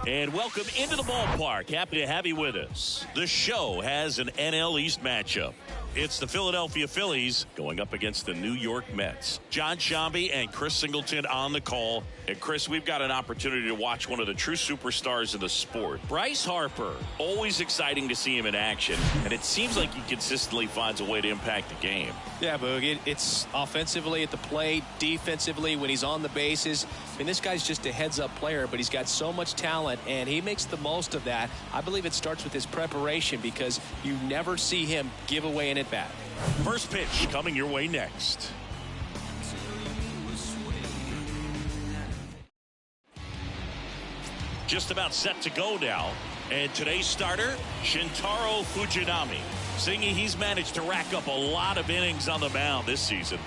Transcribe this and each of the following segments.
And welcome into the ballpark. Happy to have you with us. The show has an NL East matchup. It's the Philadelphia Phillies going up against the New York Mets. John Shambi and Chris Singleton on the call. And Chris, we've got an opportunity to watch one of the true superstars of the sport. Bryce Harper, always exciting to see him in action. And it seems like he consistently finds a way to impact the game. Yeah, Boog, it's offensively at the plate, defensively when he's on the bases. I mean, this guy's just a heads-up player, but he's got so much talent, and he makes the most of that. I believe it starts with his preparation because you never see him give away an at-bat. First pitch coming your way next. Just about set to go now. And today's starter, Shintaro Fujinami. Singy, he's managed to rack up a lot of innings on the mound this season.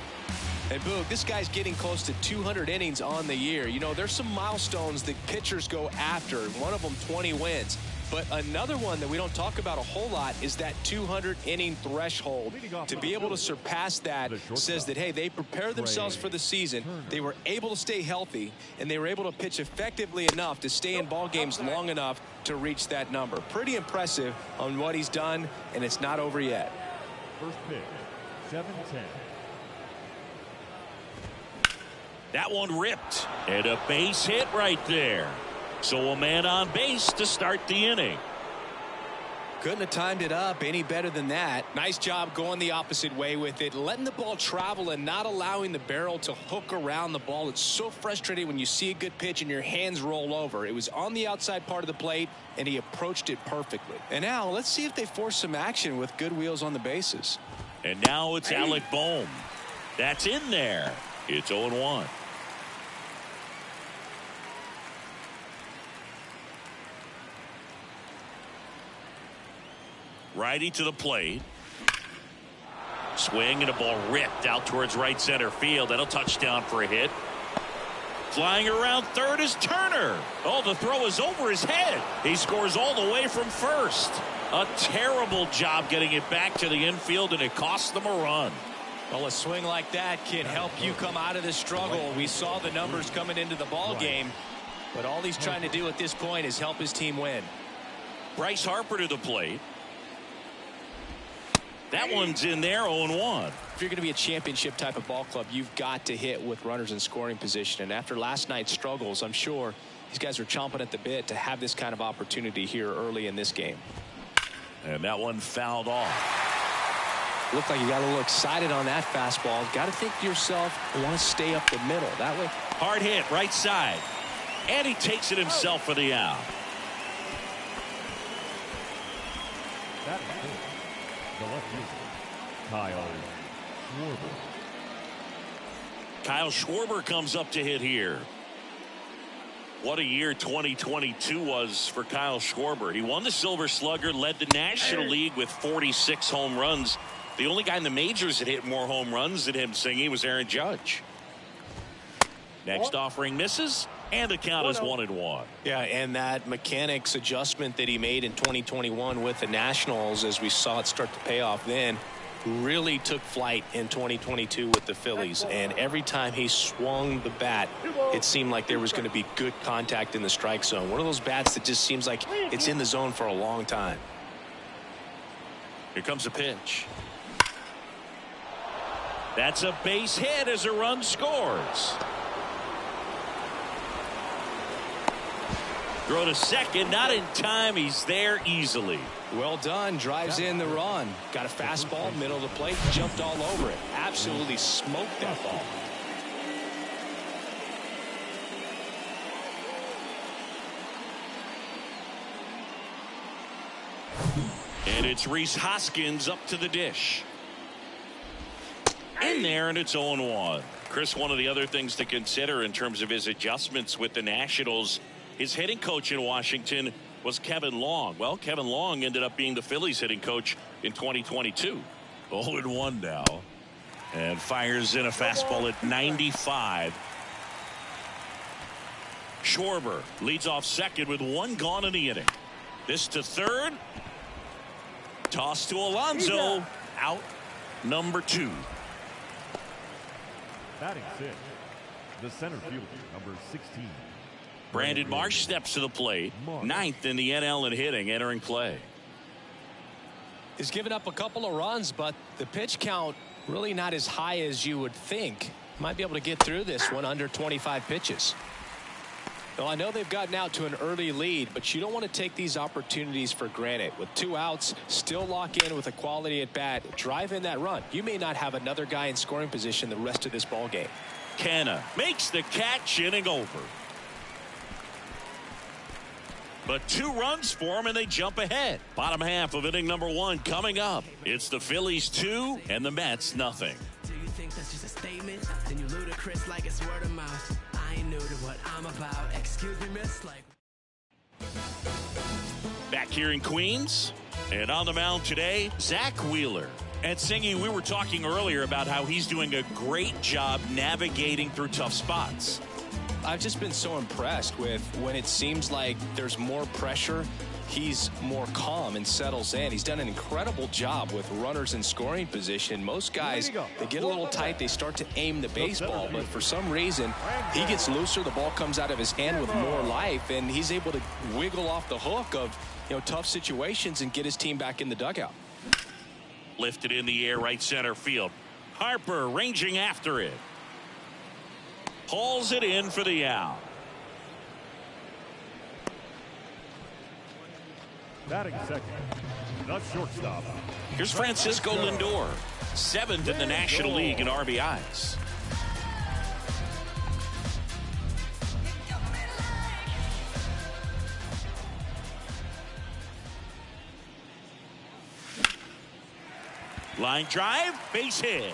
And Boog, this guy's getting close to 200 innings on the year. You know, there's some milestones that pitchers go after. One of them, 20 wins. But another one that we don't talk about a whole lot is that 200-inning threshold. To be able to surpass that says that, hey, they prepared themselves for the season. They were able to stay healthy, and they were able to pitch effectively enough to stay in ball games long enough to reach that number. Pretty impressive on what he's done, and it's not over yet. First pitch, 7-10. That one ripped, and a base hit right there. So a man on base to start the inning. Couldn't have timed it up any better than that. Nice job going the opposite way with it, letting the ball travel and not allowing the barrel to hook around the ball. It's so frustrating when you see a good pitch and your hands roll over. It was on the outside part of the plate, and he approached it perfectly. And now let's see if they force some action with good wheels on the bases. And now it's Alec Bohm. That's in there. It's 0-1. Righty to the plate. Swing and a ball ripped out towards right center field. That'll touchdown for a hit. Flying around third is Turner. Oh, the throw is over his head. He scores all the way from first. A terrible job getting it back to the infield, and it cost them a run. Well, a swing like that can help you come out of this struggle. We saw the numbers coming into the ball game, but all he's trying to do at this point is help his team win. Bryce Harper to the plate. That one's in there, 0-1. If you're going to be a championship type of ball club, you've got to hit with runners in scoring position. And after last night's struggles, I'm sure these guys are chomping at the bit to have this kind of opportunity here early in this game. And that one fouled off. Looked like you got a little excited on that fastball. Got to think to yourself, I want to stay up the middle. That way. Hard hit, right side. And he takes it himself for the out. That is the left fielder, Kyle Schwarber. Kyle Schwarber comes up to hit here. What a year 2022 was for Kyle Schwarber. He won the Silver Slugger, led the National League with 46 home runs. The only guy in the majors that hit more home runs than him, Singy, was Aaron Judge. Next offering misses, and the count is 1-1. Yeah, and that mechanics adjustment that he made in 2021 with the Nationals, as we saw it start to pay off then, really took flight in 2022 with the Phillies. And every time he swung the bat, it seemed like there was going to be good contact in the strike zone. One of those bats that just seems like it's in the zone for a long time. Here comes a pitch. That's a base hit as a run scores. Throw to second, not in time. He's there easily. Well done. Drives in the run. Got a fastball, middle of the plate, jumped all over it. Absolutely smoked that ball. And it's Rhys Hoskins up to the dish. In there, and it's 0-1. Chris, one of the other things to consider in terms of his adjustments with the Nationals, his hitting coach in Washington was Kevin Long. Well, Kevin Long ended up being the Phillies hitting coach in 2022. 0-1 now. And fires in a fastball at 95. Schwarber leads off second with one gone in the inning. This to third. Toss to Alonso. Out number 2. Batting 6, the center fielder, number 16, Brandon Marsh steps to the plate. 9th in the NL in hitting, entering play. He's given up a couple of runs, but the pitch count really not as high as you would think. Might be able to get through this one under 25 pitches. Well, I know they've gotten out to an early lead, but you don't want to take these opportunities for granted. With 2 outs, still lock in with a quality at bat, drive in that run. You may not have another guy in scoring position the rest of this ball game. Canna makes the catch, inning over. But 2 runs for him and they jump ahead. Bottom half of inning number 1 coming up. It's the Phillies 2 and the Mets nothing. Do you think that's just a statement? Then you ludicrous like it's word of mouth. I ain't new to what I'm about. Excuse me, miss, like. Back here in Queens, and on the mound today, Zach Wheeler. And Singy, we were talking earlier about how he's doing a great job navigating through tough spots. I've just been so impressed with when it seems like there's more pressure, he's more calm and settles in. He's done an incredible job with runners in scoring position. Most guys, they get a little tight, they start to aim the baseball, but for some reason, he gets looser, the ball comes out of his hand with more life, and he's able to wiggle off the hook of, tough situations and get his team back in the dugout. Lifted in the air, right center field. Harper ranging after it. Hauls it in for the out. Batting second, the shortstop. Here's Francisco Lindor, 7th in the National League in RBIs. Line drive, base hit.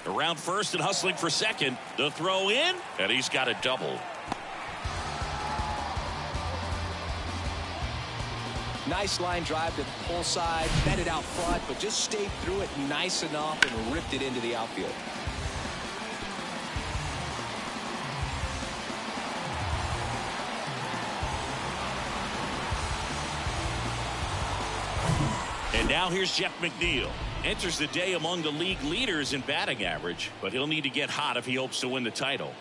Around first and hustling for second. The throw in, and he's got a double. Nice line drive to the pull side, fed it out front, but just stayed through it nice enough and ripped it into the outfield. And now here's Jeff McNeil. Enters the day among the league leaders in batting average, but he'll need to get hot if he hopes to win the title.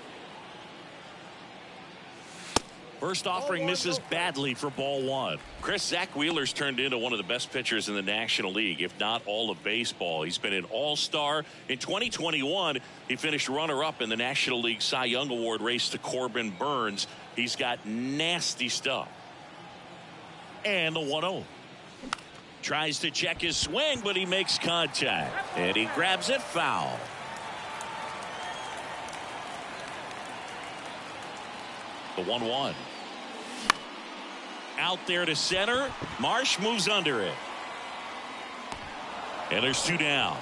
First offering misses badly for ball 1. Chris, Zach Wheeler's turned into one of the best pitchers in the National League, if not all of baseball. He's been an all-star. In 2021, he finished runner-up in the National League Cy Young Award race to Corbin Burns. He's got nasty stuff. And the 1-0. Tries to check his swing, but he makes contact. And he grabs it foul. The 1-1. Out there to center. Marsh moves under it. And there's 2 down.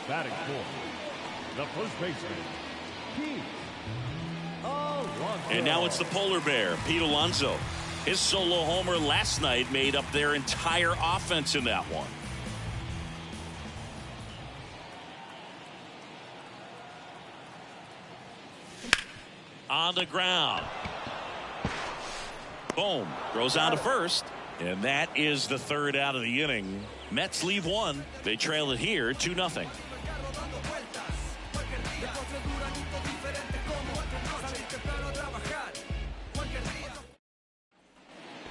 Batting fourth, the first baseman, Pete Alonso. And now it's the polar bear, Pete Alonso. His solo homer last night made up their entire offense in that one. On the ground. Boom. Throws on to first. And that is the 3rd out of the inning. Mets leave 1. They trail it here 2-0.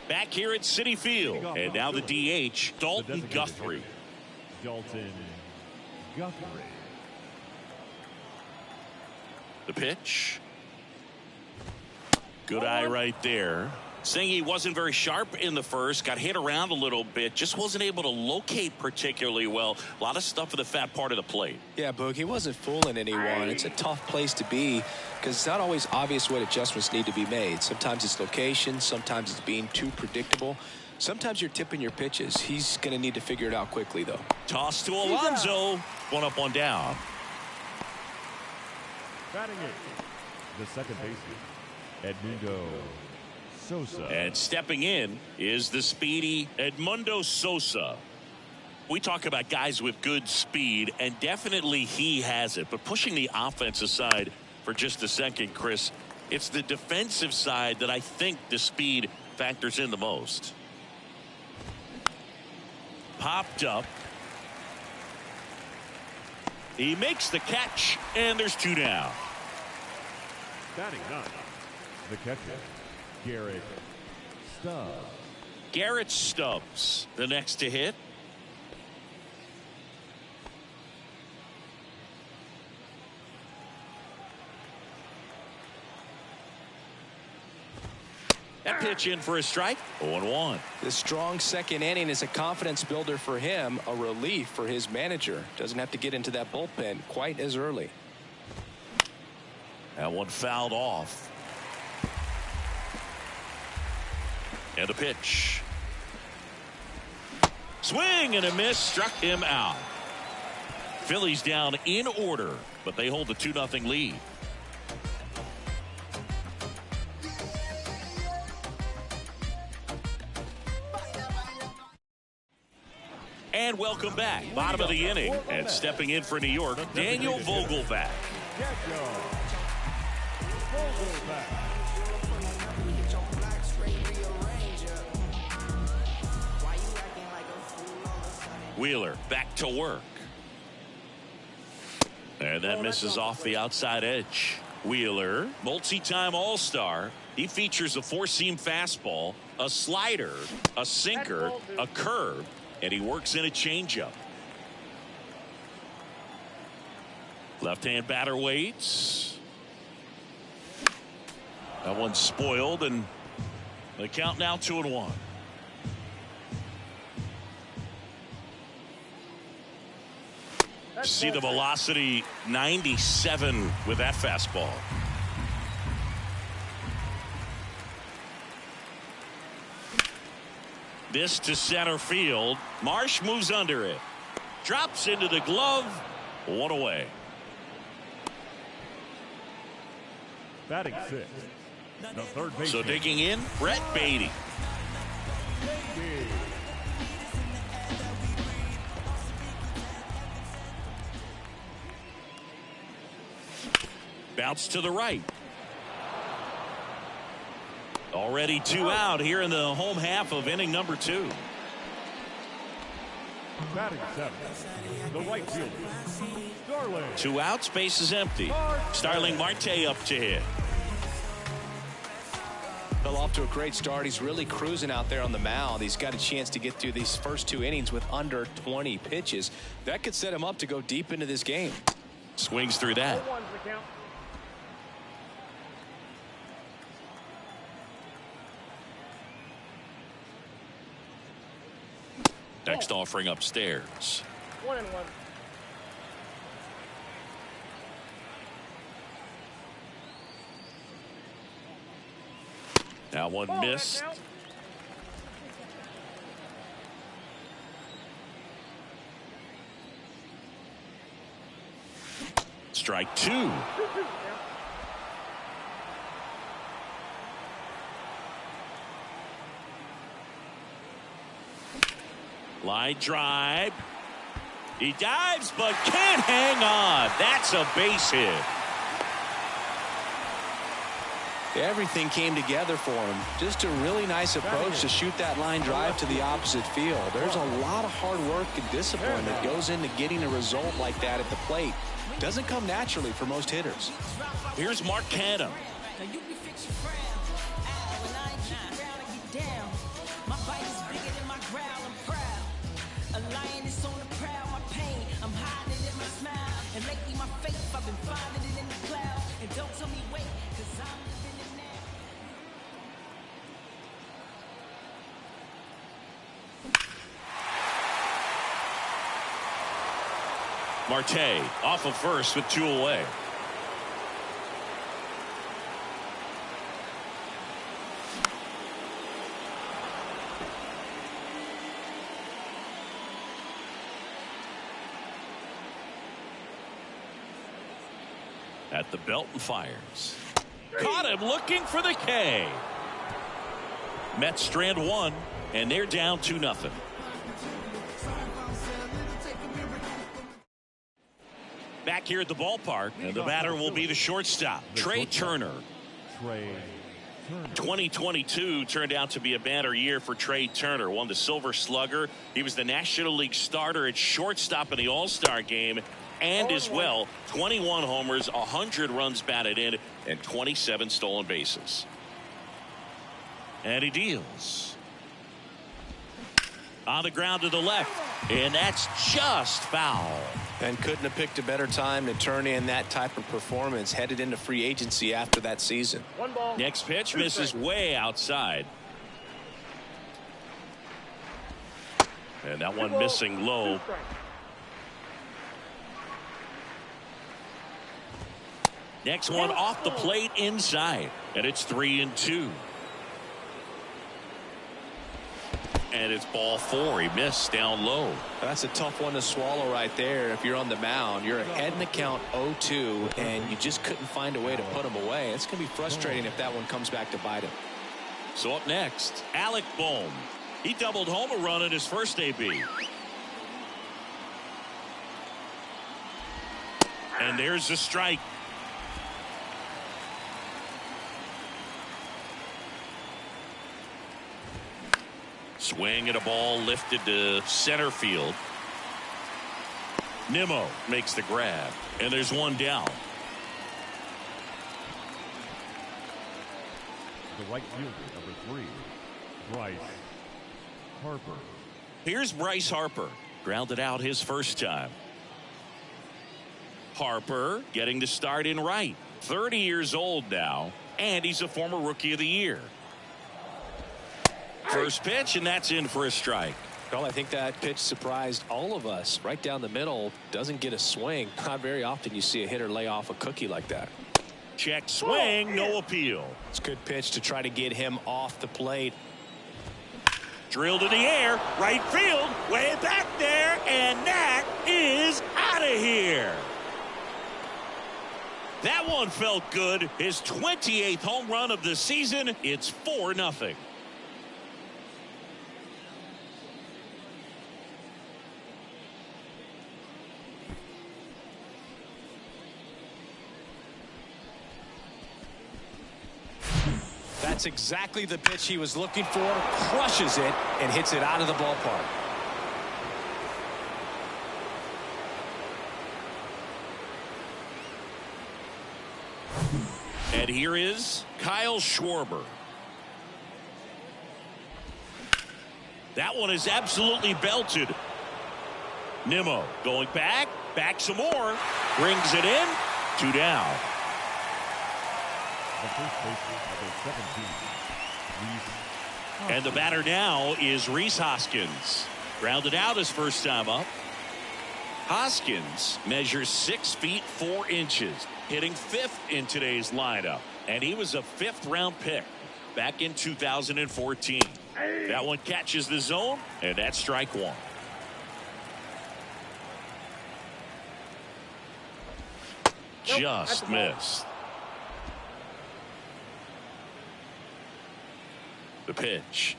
Back here at Citi Field. And now the DH, Dalton Guthrie. Dalton Guthrie. The pitch. Good eye right there. Saying he wasn't very sharp in the first, got hit around a little bit, just wasn't able to locate particularly well. A lot of stuff at the fat part of the plate. Yeah, Boog, he wasn't fooling anyone. It's a tough place to be because it's not always obvious what adjustments need to be made. Sometimes it's location, sometimes it's being too predictable. Sometimes you're tipping your pitches. He's going to need to figure it out quickly, though. Toss to Alonso. 1 up, 1 down. Batting it, the second baseman, Edmundo Sosa. And stepping in is the speedy Edmundo Sosa. We talk about guys with good speed, and definitely he has it. But pushing the offense aside for just a second, Chris, it's the defensive side that I think the speed factors in the most. Popped up. He makes the catch, and there's 2 down. Batting ninth, the catcher, Garrett Stubbs. Garrett Stubbs, the next to hit. That pitch in for a strike. 0-1. The strong second inning is a confidence builder for him, a relief for his manager. Doesn't have to get into that bullpen quite as early. That one fouled off. And the pitch. Swing and a miss, struck him out. Phillies down in order, but they hold the 2-0 lead. And welcome back. Bottom of the inning. And stepping in for New York, Daniel Vogelback. Wheeler back to work. And that misses off the outside edge. Wheeler, multi-time All-Star. He features a 4-seam fastball, a slider, a sinker, a curve, and he works in a changeup. Left-hand batter waits. That one's spoiled, and the count now 2-1. See the velocity 97 with that fastball. This to center field. Marsh moves under it. Drops into the glove. 1 away. Batting sixth, the third baseman. So digging in, Brett Beatty. Bounce to the right. Already 2 out here in the home half of inning number 2. Batting seventh, the right fielder, Starling. 2 outs, base is empty. Starling Marte up to hit. Fell off to a great start. He's really cruising out there on the mound. He's got a chance to get through these first 2 innings with under 20 pitches. That could set him up to go deep into this game. Swings through that. Next offering upstairs. 1-1. Now one missed. Strike 2. Line drive. He dives but can't hang on. That's a base hit. Everything came together for him. Just a really nice approach to shoot that line drive to the opposite field. There's a lot of hard work and discipline that goes into getting a result like that at the plate. Doesn't come naturally for most hitters. Here's Mark Canham. Marte off of first with 2 away. At the belt and fires. Caught him looking for the K. Mets strand 1, and they're down 2-0. Back here at the ballpark, and the batter will be the shortstop, Trey Turner. 2022 turned out to be a banner year for Trey Turner. Won the Silver Slugger. He was the National League starter at shortstop in the All-Star game. and as well 21 homers, 100 runs batted in, and 27 stolen bases. And he deals. On the ground to the left, and that's just foul. And couldn't have picked a better time to turn in that type of performance, headed into free agency after that season. Next pitch misses way outside. And that one missing low. Next one off the plate inside, and it's 3-2. And it's ball 4. He missed down low. That's a tough one to swallow right there. If you're on the mound, you're ahead in the count 0-2, and you just couldn't find a way to put him away. It's going to be frustrating if that one comes back to bite him. So up next, Alec Bohm. He doubled home a run in his first AB. And there's the strike. Swing at a ball lifted to center field. Nimmo makes the grab, and there's one down. The right fielder, number 3, Bryce Harper. Here's Bryce Harper. Grounded out his first time. Harper getting the start in right. 30 years old now, and he's a former Rookie of the Year. First pitch, and that's in for a strike. Well, I think that pitch surprised all of us. Right down the middle, doesn't get a swing. Not very often you see a hitter lay off a cookie like that. Check swing, no appeal. It's a good pitch to try to get him off the plate. Drilled in the air, right field, way back there, and that is out of here. That one felt good. His 28th home run of the season. It's 4-0. That's exactly the pitch he was looking for. Crushes it and hits it out of the ballpark. And here is Kyle Schwarber. That one is absolutely belted. Nimmo going back some more, brings it in, 2 down. The first baseman, number 17, And the batter now is Rhys Hoskins. Grounded out his first time up. Hoskins measures 6 feet 4 inches, hitting 5th in today's lineup, and he was a 5th-round pick back in 2014. That one catches the zone, and that's strike 1. Just missed. The pitch.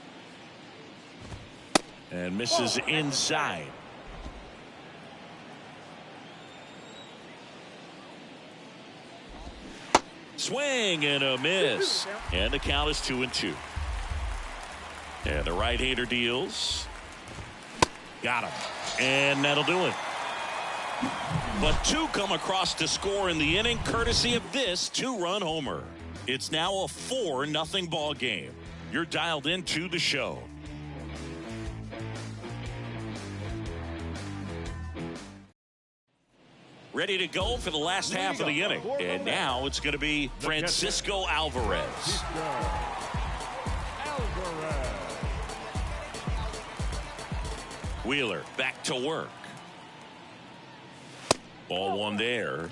And misses inside. Swing and a miss. And the count is 2-2. And the right-hander deals. Got him. And that'll do it. But 2 come across to score in the inning, courtesy of this 2-run homer. It's now a 4-0 ball game. You're dialed into the show. Ready to go for the last half of the inning. And now it's going to be Francisco Alvarez. Wheeler back to work. Ball 1 there.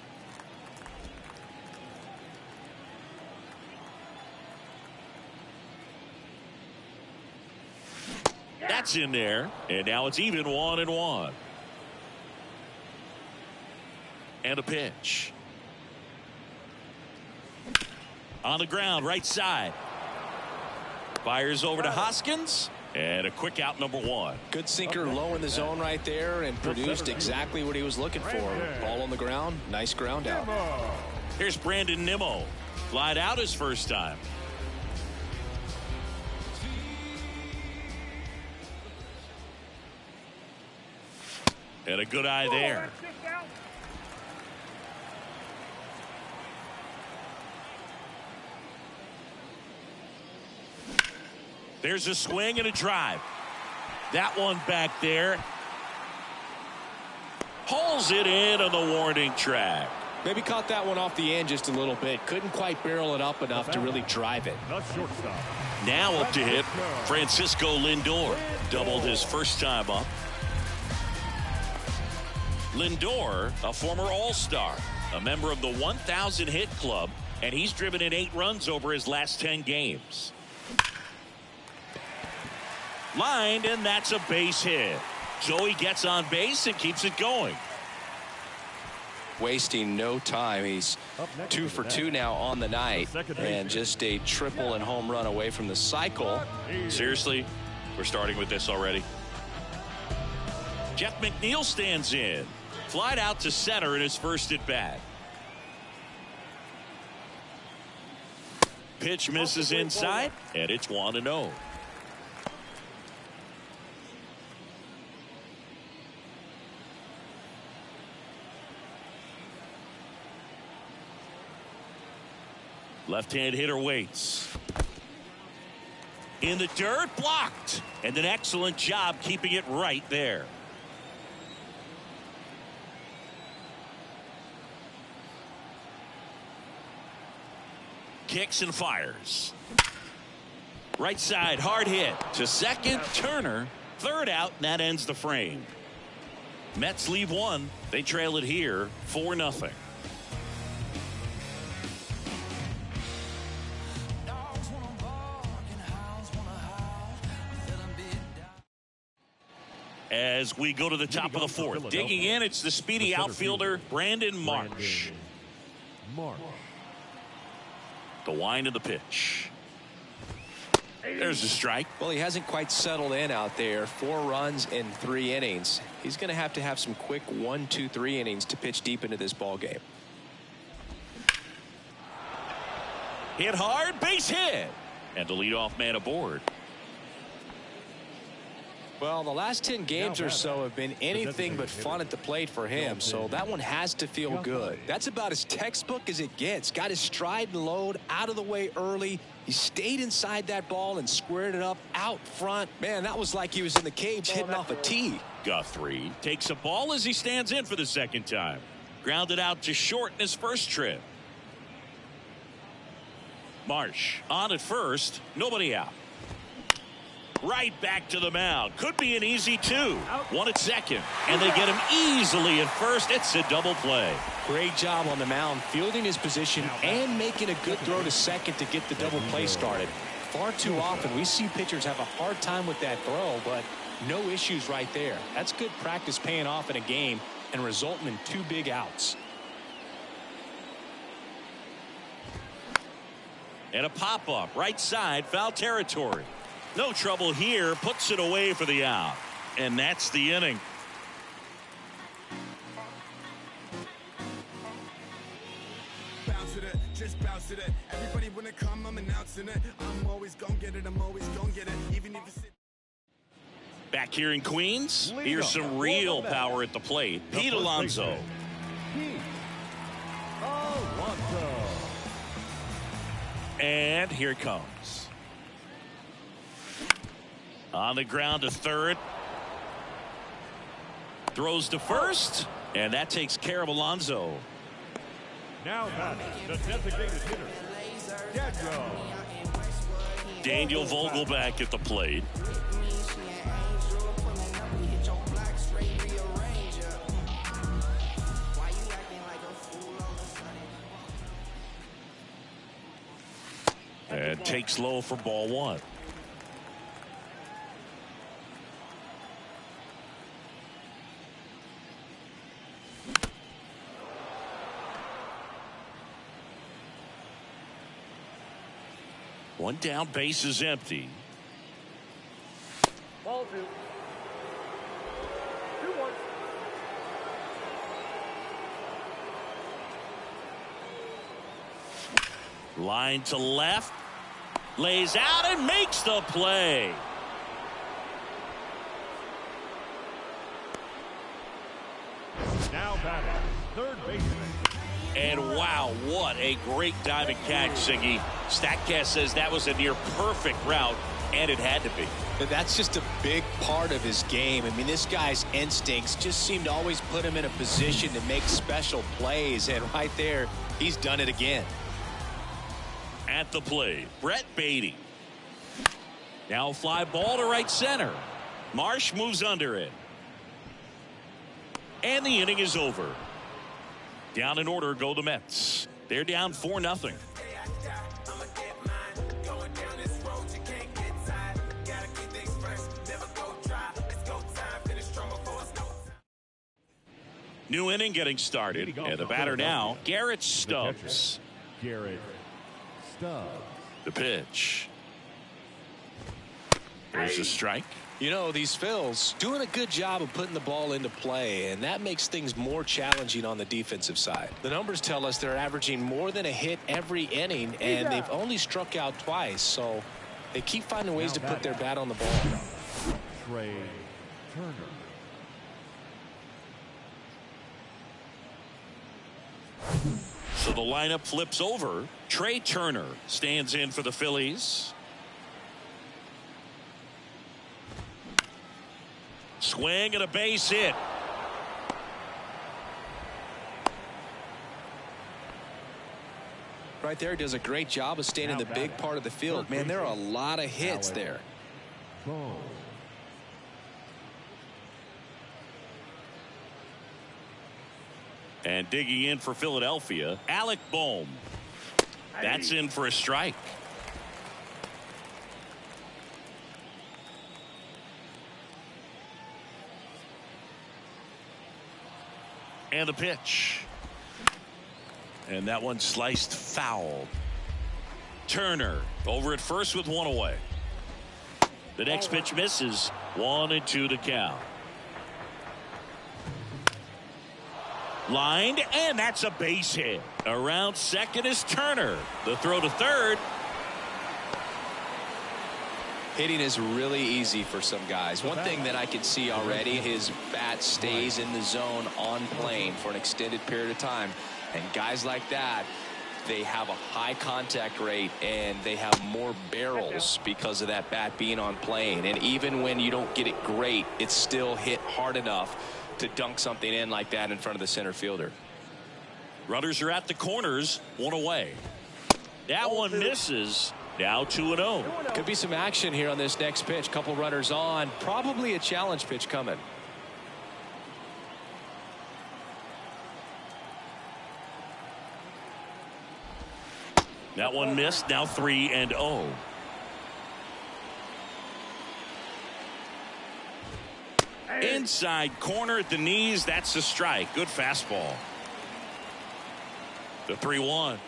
That's in there, and now it's even 1-1. And a pitch. On the ground, right side. Fires over to Hoskins, and a quick out, number 1. Good sinker low in the zone right there, and produced exactly what he was looking for. Ball on the ground, nice ground out. Here's Brandon Nimmo. Flied out his first time. And a good eye there. There's a swing and a drive. That one back there. Pulls it in on the warning track. Maybe caught that one off the end just a little bit. Couldn't quite barrel it up enough to really drive it. The shortstop. Now up to hit Francisco Lindor. Doubled his first time up. Lindor, a former All-Star, a member of the 1,000 hit club, and he's driven in 8 runs over his last 10 games. Lined, and that's a base hit. So he gets on base and keeps it going. Wasting no time. He's 2 for 2 now on the night, and just a triple and home run away from the cycle. Seriously, we're starting with this already. Jeff McNeil stands in. Flied out to center in his first at bat. Pitch misses inside, and it's 1-0. Left-hand hitter waits. In the dirt, blocked. And an excellent job keeping it right there. Kicks and fires. Right side, hard hit. To second, Turner. Third out, and that ends the frame. Mets leave one. They trail it here, 4-0. As we go to the top of the fourth. Digging in, it's the speedy outfielder, Brandon Marsh. The wind of the pitch. There's the strike. Well, he hasn't quite settled in out there. 4 runs in 3 innings. He's going to have some quick 1, 2, 3 innings to pitch deep into this ball game. Hit hard, base hit. And the leadoff man aboard. Well, the last 10 games or so have been anything but fun at the plate for him, so that one has to feel good. That's about as textbook as it gets. Got his stride and load out of the way early. He stayed inside that ball and squared it up out front. Man, that was like he was in the cage hitting off a tee. Guthrie takes a ball as he stands in for the second time. Grounded out to short in his first trip. Marsh on at first, nobody out. Right back to the mound. Could be an easy 2. One at second. And they get him easily at first. It's a double play. Great job on the mound, fielding his position and making a good throw to second to get the double play started. Far too often we see pitchers have a hard time with that throw, but no issues right there. That's good practice paying off in a game and resulting in 2 big outs. And a pop-up. Right side, foul territory. No trouble here, puts it away for the out. And that's the inning. Bounce to that, just bounce to that. Everybody wanna come, I'm announcing it. I'm always gonna get it, I'm always gonna get it. Even if it's... Back here in Queens, here's some real power at the plate. Pete Alonso. And here it comes. On the ground to third. Throws to first. And that takes care of Alonso. Now batting, the designated hitter, Daniel Vogelback at the plate. And takes low for ball 1. One down, base is empty. Ball 2. 2-1. Line to left. Lays out and makes the play. Now batting, third baseman. And wow, what a great diving catch, Siggy. StatCast says that was a near perfect route and it had to be. That's just a big part of his game. I mean, this guy's instincts just seem to always put him in a position to make special plays, and right there, he's done it again. At the plate, Brett Beatty. Now fly ball to right center. Marsh moves under it. And the inning is over. Down in order go the Mets. They're down 4-0. New inning getting started. And the batter now, Garrett Stubbs. Garrett Stubbs. The pitch. There's a strike. You know, these Phils doing a good job of putting the ball into play, and that makes things more challenging on the defensive side. The numbers tell us they're averaging more than a hit every inning, and they've only struck out twice, so they keep finding ways to put their bat on the ball. Trey Turner. So the lineup flips over. Trey Turner stands in for the Phillies. Swing and a base hit. Right there, does a great job of staying in the big part of the field. Man, there are a lot of hits there. And digging in for Philadelphia, Alec Bohm. That's in for a strike. And the pitch. And that one sliced foul. Turner over at first with one away. The next pitch misses. 1-2 to count. Lined, and that's a base hit. Around second is Turner. The throw to third. Hitting is really easy for some guys. One thing that I can see already, his bat stays in the zone on plane for an extended period of time. And guys like that, they have a high contact rate and they have more barrels because of that bat being on plane. And even when you don't get it great, it's still hit hard enough to dunk something in like that in front of the center fielder. Runners are at the corners, one away. That one misses. Now 2-0. Could be some action here on this next pitch. Couple runners on. Probably a challenge pitch coming. That one missed. Now 3-0. Inside corner at the knees. That's the strike. Good fastball. The 3-1.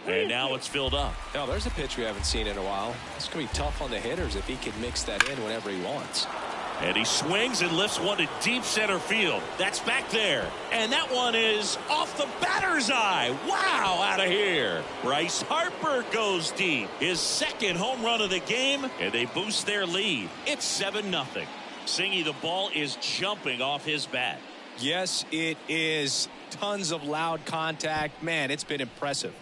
And now it's filled up. Now there's a pitch we haven't seen in a while. It's going to be tough on the hitters if he can mix that in whenever he wants. And he swings and lifts one to deep center field. That's back there. And that one is off the batter's eye. Wow, out of here. Bryce Harper goes deep. His second home run of the game, and they boost their lead. It's 7-0. Singy, the ball is jumping off his bat. Yes, it is. Tons of loud contact. Man, it's been impressive.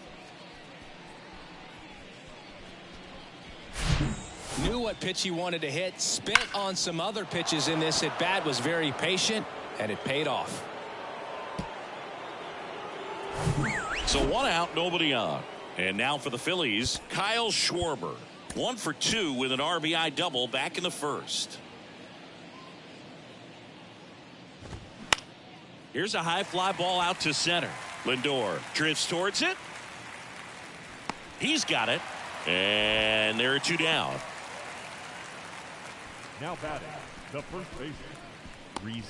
Knew what pitch he wanted to hit, spent on some other pitches in this at bat, was very patient, and it paid off. So one out, nobody on. And now for the Phillies, Kyle Schwarber. 1 for 2 with an RBI double back in the first. Here's a high fly ball out to center. Lindor drifts towards it. He's got it. And there are 2 down. Now batting, the first baseman, Rhys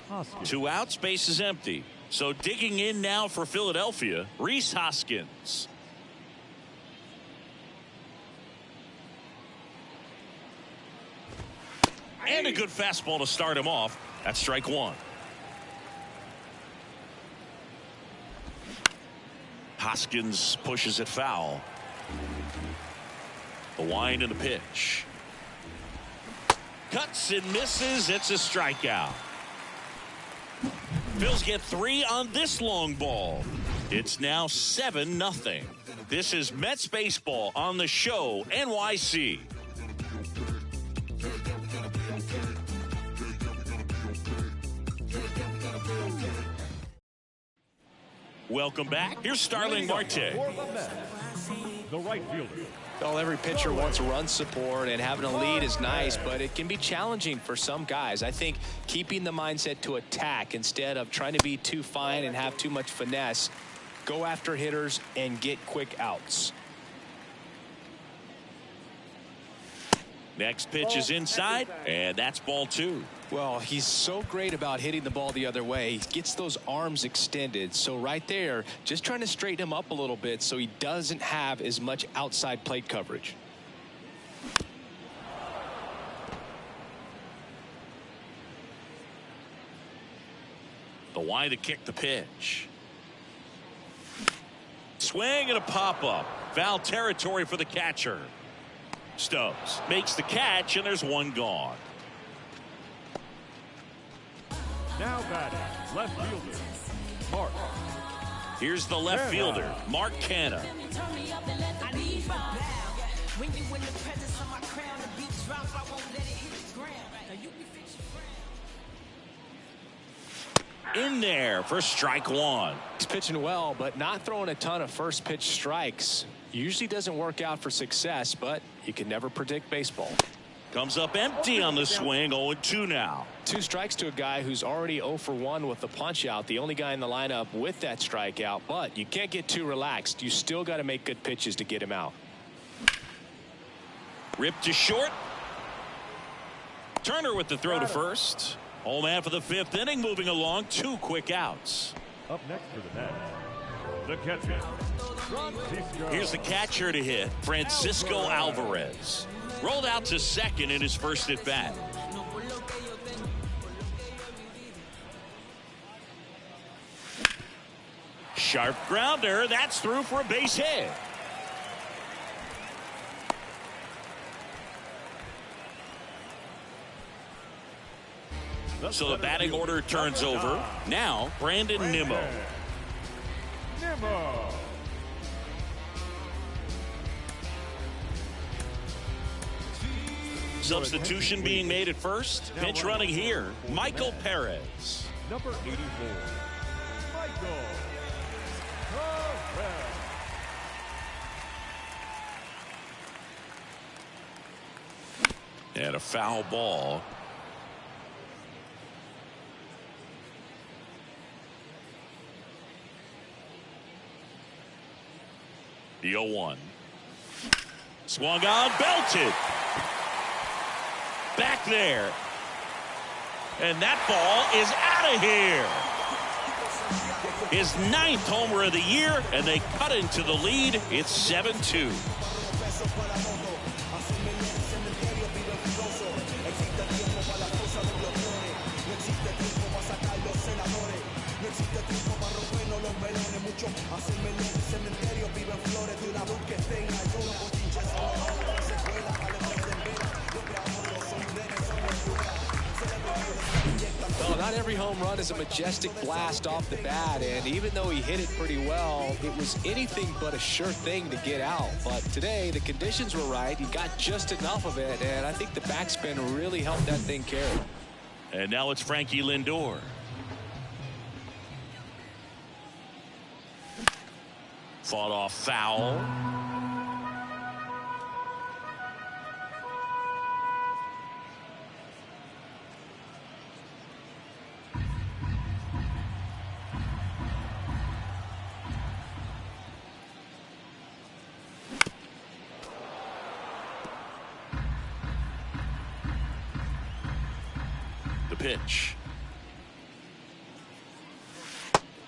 Hoskins. 2 outs, base is empty. So digging in now for Philadelphia, Rhys Hoskins. And a good fastball to start him off. That's strike 1. Hoskins pushes it foul. The wind and the pitch. Cuts and misses. It's a strikeout. Phils get 3 on this long ball. It's now 7-0. This is Mets baseball on the show NYC. Welcome back. Here's Starling Marte. For the Mets, the right fielder. Well, every pitcher wants run support, and having a lead is nice, but it can be challenging for some guys. I think keeping the mindset to attack instead of trying to be too fine and have too much finesse, go after hitters and get quick outs. Next pitch is inside, and that's ball 2. Well, he's so great about hitting the ball the other way. He gets those arms extended. So right there, just trying to straighten him up a little bit so he doesn't have as much outside plate coverage. The Y to kick the pitch. Swing and a pop-up. Foul territory for the catcher. Stubbs makes the catch, and there's one gone. Now batting, left fielder, Mark. Here's the left fielder, Mark Canha. In there for strike 1. He's pitching well, but not throwing a ton of first pitch strikes. Usually doesn't work out for success, but you can never predict baseball. Comes up empty on the swing. 0-2 now. 2 strikes to a guy who's already 0 for 1 with the punch out. The only guy in the lineup with that strikeout, but you can't get too relaxed. You still got to make good pitches to get him out. Ripped to short. Turner with the throw to first. Home man for the 5th inning, moving along. 2 quick outs. Up next for the Mets, the catcher, Francisco. Here's the catcher to hit, Francisco Alvarez. Rolled out to second in his first at bat. Sharp grounder. That's through for a base hit. So the batting order turns over. Now, Brandon Nimmo. Substitution being made at first. Pinch running here, Michael Perez. Number 84, Michael Perez. And a foul ball. The 0-1. Swung on, belted. Back there. And that ball is out of here. His 9th homer of the year, and they cut into the lead. It's 7-2. Well, not every home run is a majestic blast off the bat, and even though he hit it pretty well, it was anything but a sure thing to get out. But today, the conditions were right. He got just enough of it, and I think the backspin really helped that thing carry. And now it's Frankie Lindor. Fought off foul. The pitch.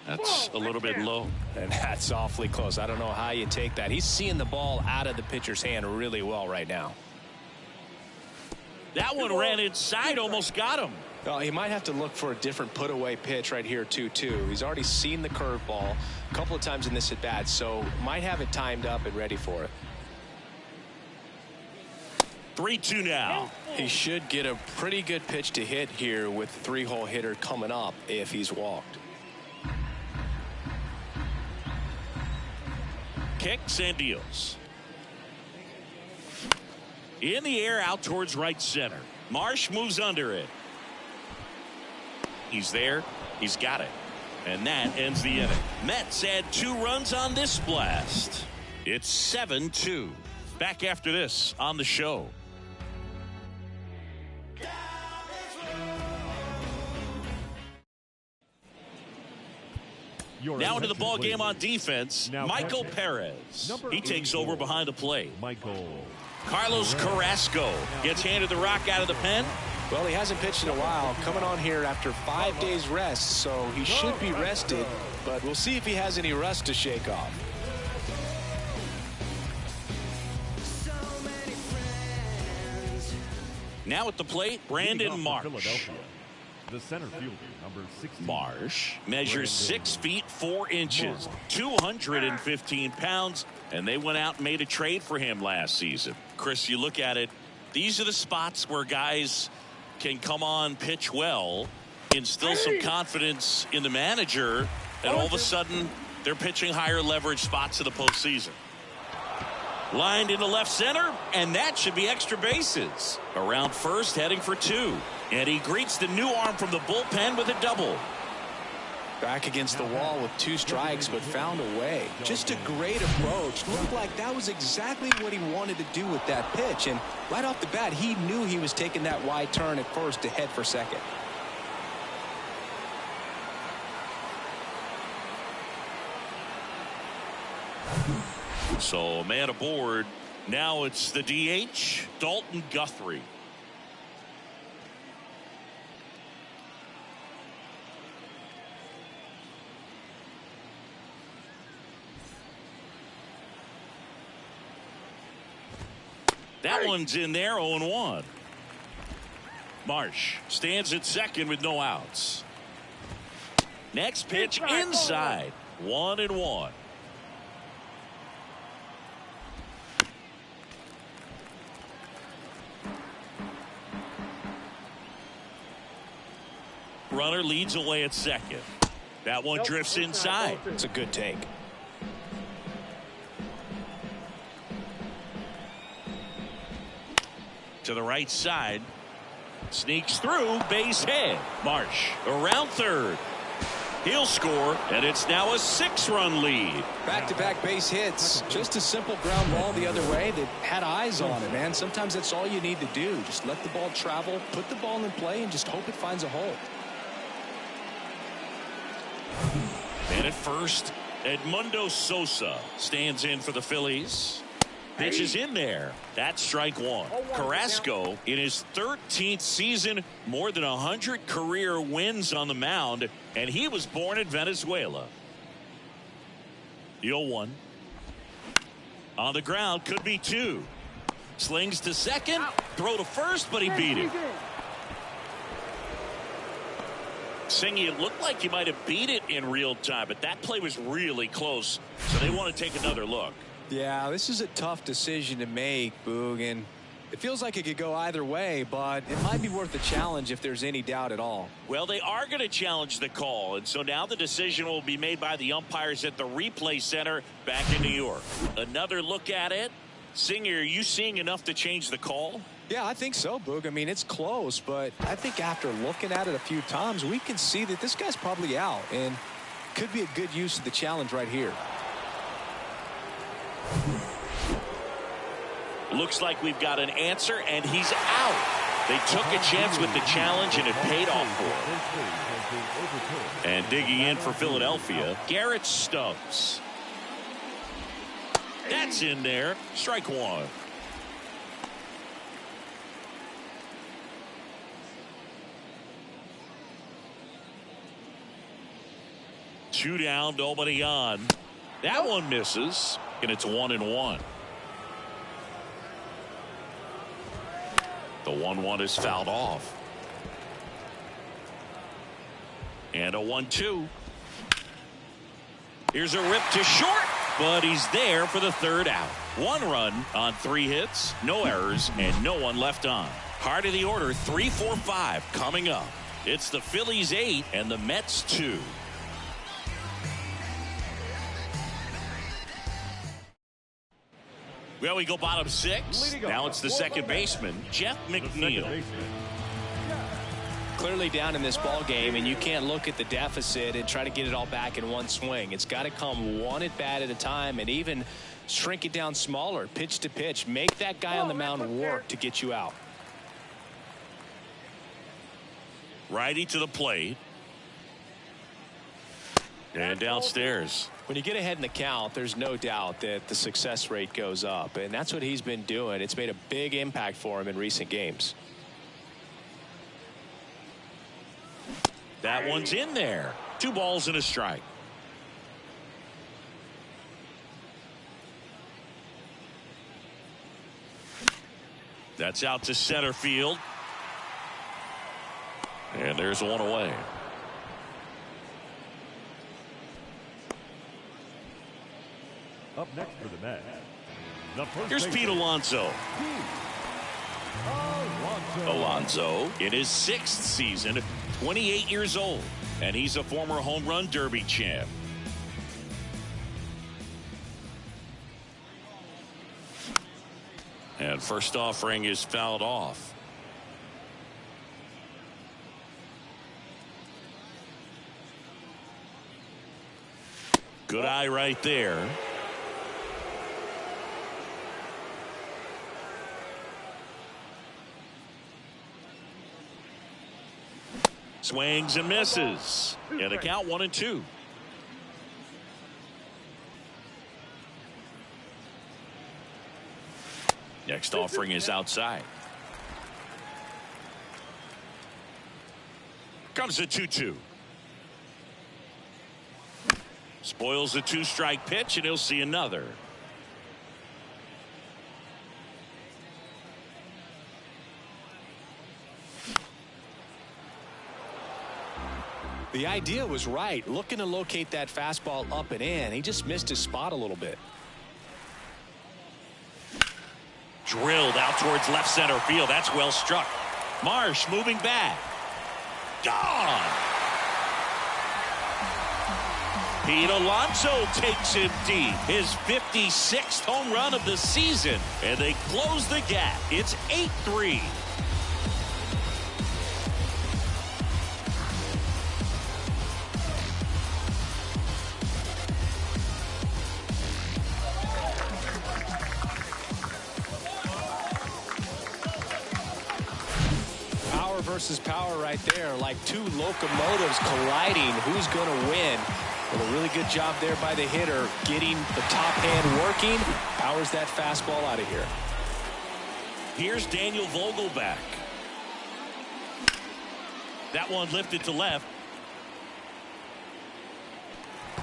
That's a little bit low. And that's awfully close. I don't know how you take that. He's seeing the ball out of the pitcher's hand really well right now. That one ran inside, almost got him. Well, he might have to look for a different put-away pitch right here, too. He's already seen the curveball a couple of times in this at-bat, so might have it timed up and ready for it. 3-2 now. He should get a pretty good pitch to hit here with the 3-hole hitter coming up if he's walked. Kicks and deals. In the air out towards right center. Marsh moves under it. He's there. He's got it. And that ends the inning. Mets add 2 runs on this blast. It's 7-2. Back after this on the show. Now into the ball game on defense, Michael Perez. He takes over behind the plate. Carlos Carrasco gets handed the rock out of the pen. Well, he hasn't pitched in a while, coming on here after 5 days rest, so he should be rested, but we'll see if he has any rust to shake off. Now at the plate, Brandon Marsh. The center fielder, number 16. Marsh measures 6 feet 4 inches, 215 pounds, and they went out and made a trade for him last season. Chris, you look at it, these are the spots where guys can come on, pitch well, instill some confidence in the manager, and all of a sudden they're pitching higher leverage spots in the postseason. Lined into left center, and that should be extra bases. Around first, heading for 2. And he greets the new arm from the bullpen with a double. Back against the wall with 2 strikes, but found a way. Just a great approach. Looked like that was exactly what he wanted to do with that pitch. And right off the bat, he knew he was taking that wide turn at first to head for second. So a man aboard. Now it's the DH, Dalton Guthrie. That one's in there, 0-1. Marsh stands at second with no outs. Next pitch inside, 1-1. Runner leads away at second. That one drifts inside. It's a good take. To the right side, sneaks through, base hit. Marsh around third. He'll score, and it's now a 6-run lead. Back-to-back base hits. Just a simple ground ball the other way that had eyes on it, man. Sometimes that's all you need to do. Just let the ball travel, put the ball in play, and just hope it finds a hole. And at first, Edmundo Sosa stands in for the Phillies. Pitch is in there. That's strike 1. Carrasco, in his 13th season, more than 100 career wins on the mound, and he was born in Venezuela. The 0-1. On the ground, could be 2. Slings to second, throw to first, but he beat it. Singy, it looked like he might have beat it in real time, but that play was really close, so they want to take another look. Yeah, this is a tough decision to make, Boog, and it feels like it could go either way, but it might be worth a challenge if there's any doubt at all. Well, they are going to challenge the call, and so now the decision will be made by the umpires at the replay center back in New York. Another look at it. Singer, are you seeing enough to change the call? Yeah, I think so, Boog. I mean, it's close, but I think after looking at it a few times, we can see that this guy's probably out, and could be a good use of the challenge right here. Looks like we've got an answer, and he's out. They took a chance with the challenge, and it paid off for him. And digging in for Philadelphia, Garrett Stubbs. That's in there. Strike 1. Two down, nobody on. That one misses, and it's 1-1. The 1-1 is fouled off. And a 1-2. Here's a rip to short, but he's there for the 3rd out. 1 run on 3 hits, no errors, and no one left on. Heart of the order, 3, 4, 5 coming up. It's the Phillies 8 and the Mets 2. Well, we go bottom 6. Now it's the second baseman, Jeff McNeil. clearly down in this ball game, and you can't look at the deficit and try to get it all back in one swing. It's got to come one at bat at a time, and even shrink it down smaller, pitch to pitch. Make that guy on the mound work to get you out. Righty to the plate. And downstairs. When you get ahead in the count, there's no doubt that the success rate goes up, and that's what he's been doing. It's made a big impact for him in recent games. That one's in there. 2 balls and a strike. That's out to center field. And there's one away. Up next for the Mets. The first Here's Pete Alonso. Alonso in his 6th season, 28 years old, and he's a former home run derby champ. And first offering is fouled off. Good eye right there. Swings and misses. And a count 1-2. Next offering is outside. Comes a 2-2. Spoils the 2-strike pitch, and he'll see another. The idea was right, looking to locate that fastball up and in. He just missed his spot a little bit. Drilled out towards left center field. That's well struck. Marsh moving back. Gone. Pete Alonso takes him deep. His 56th home run of the season. And they close the gap. It's 8-3. Versus power right there, like 2 locomotives colliding. Who's going to win? Well, a really good job there by the hitter, getting the top hand working. Powers that fastball out of here. Here's Daniel Vogelback. That one lifted to left.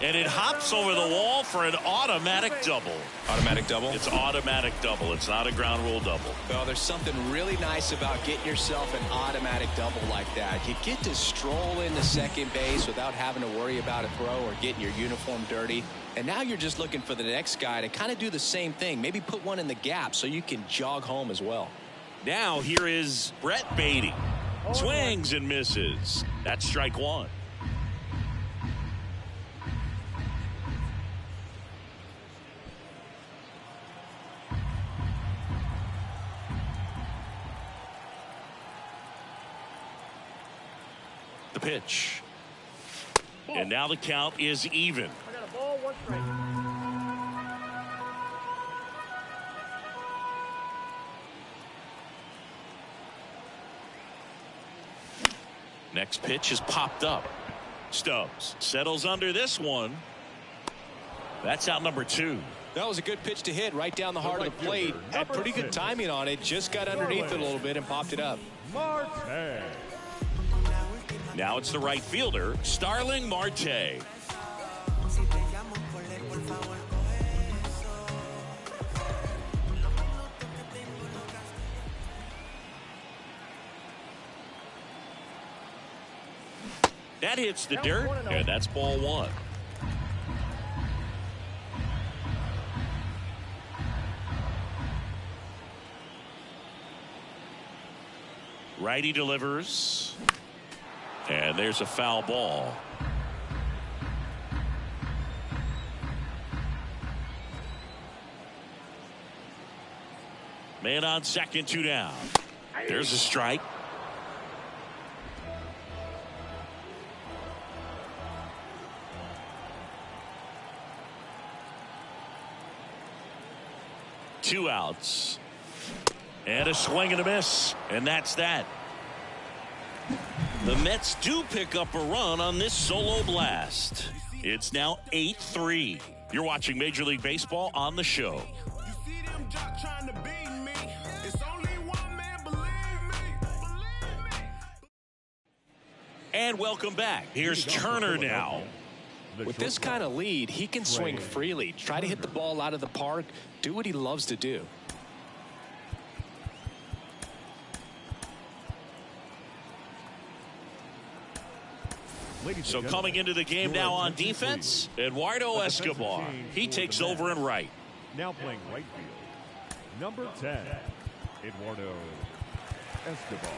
And it hops over the wall for an automatic double. Automatic double? It's automatic double. It's not a ground rule double. Well, there's something really nice about getting yourself an automatic double like that. You get to stroll into second base without having to worry about a throw or getting your uniform dirty. And now you're just looking for the next guy to kind of do the same thing. Maybe put one in the gap so you can jog home as well. Now here is Brett Beatty. Swings and misses. That's strike 1. The pitch. And now the count is even. I got a ball, 1 strike. Next pitch is popped up. Stubbs settles under this one. That's out number 2. That was a good pitch to hit right down the heart of the plate. Had pretty good timing on it. Just got underneath it a little bit and popped it up. Marte. Now it's the right fielder, Starling Marte. That hits the dirt, and that's ball 1. Righty delivers. And there's a foul ball. Man on second, 2 down. There's a strike. 2 outs. And a swing and a miss. And that's that. The Mets do pick up a run on this solo blast. It's now 8-3. You're watching Major League Baseball on the show. You see them just trying to beat me. It's only one man, believe me. And welcome back. Here's Turner now. With this kind of lead, he can swing freely, try to hit the ball out of the park, do what he loves to do. So coming into the game now on defense, Eduardo Escobar. He takes over in right. Now playing right field, number 10, Eduardo Escobar.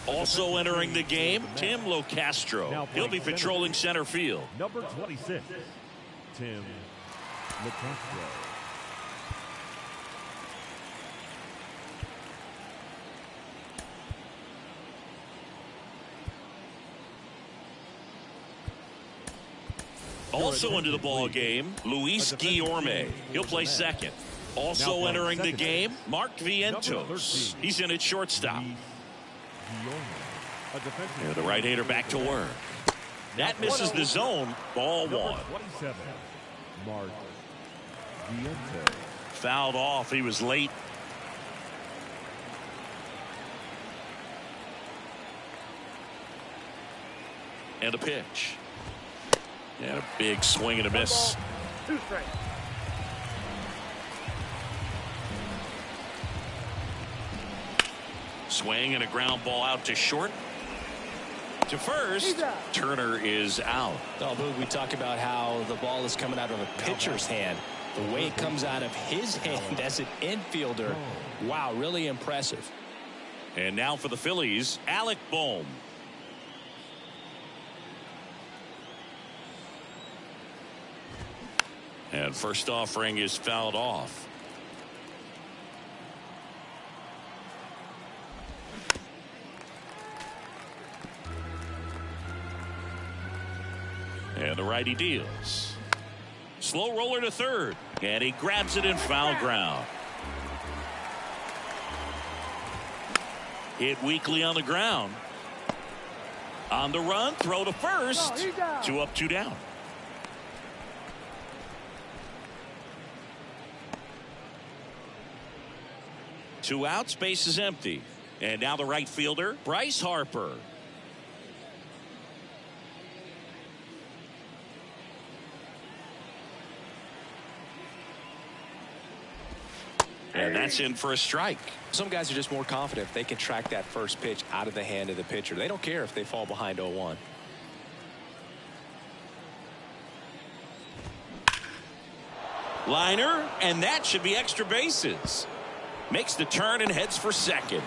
Also entering the game, Tim Locastro. He'll be patrolling center field. Number 26, Tim Locastro. Also into the ball game, Luis Guillorme. He'll play second. Also entering the game, Mark Vientos. He's in at shortstop. And the right-hander back to work. That misses the zone. Ball 1. 27, Mark Vientos. Fouled off. He was late. And a pitch. And a big swing and a miss. 2 strikes. Swing and a ground ball out to short. To first, Turner is out. Oh, Boog, we talk about how the ball is coming out of a pitcher's hand. The way it comes out of his hand as an infielder. Wow, really impressive. And now for the Phillies, Alec Bohm. And first offering is fouled off. And the righty deals. Slow roller to third. And he grabs it in foul ground. Hit weakly on the ground. On the run, throw to first. 2 up, 2 down. Two outs, base is empty. And now the right fielder, Bryce Harper. And that's in for a strike. Some guys are just more confident they can track that first pitch out of the hand of the pitcher. They don't care if they fall behind 0-1. Liner, and that should be extra bases. Makes the turn and heads for second.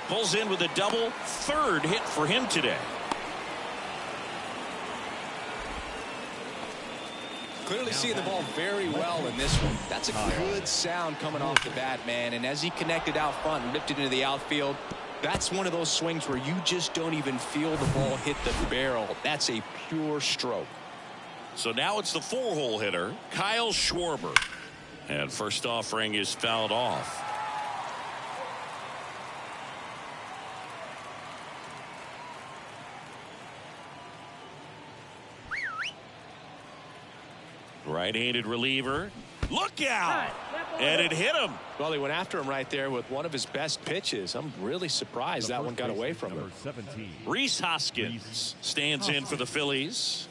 Pulls in with a double, third hit for him today. Clearly seeing the ball very well in this one. That's a good sound coming off the bat, man. And as he connected out front and ripped it into the outfield, that's one of those swings where you just don't even feel the ball hit the barrel. That's a pure stroke. So now it's the 4-hole hitter, Kyle Schwarber. And first offering is fouled off. Right-handed reliever. Look out! And it hit him. Well, he went after him right there with one of his best pitches. I'm really surprised that one got away from him. Number 17, Rhys Hoskins stands in for the Phillies.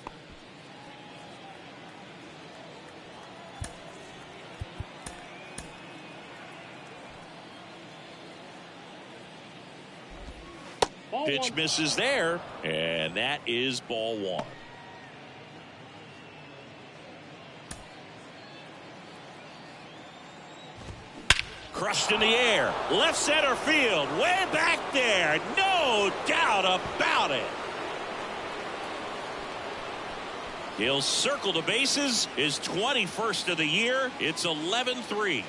Pitch misses there, and that is ball 1. Crushed in the air, left center field, way back there, no doubt about it. He'll circle the bases, his 21st of the year. It's 11-3.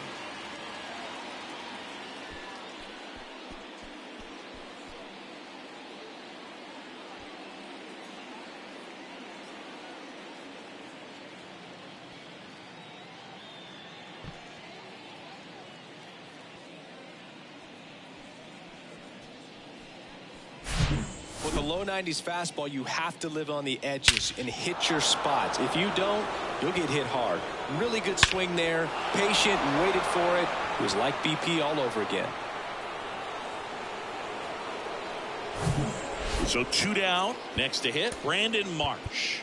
low 90s fastball, you have to live on the edges and hit your spots. If you don't, you'll get hit hard. Really good swing there. Patient, waited for it. It was like BP all over again. So 2 down. Next to hit, Brandon Marsh.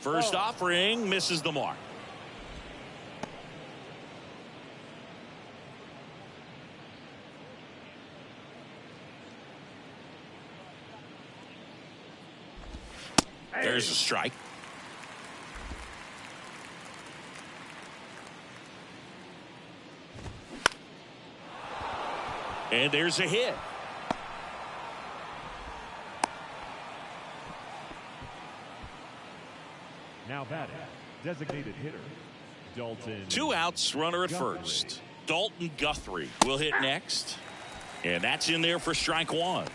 First offering misses the mark. There's a strike. And there's a hit. Now batting, designated hitter, Dalton. 2 outs, runner at first. Dalton Guthrie will hit next. And that's in there for strike 1.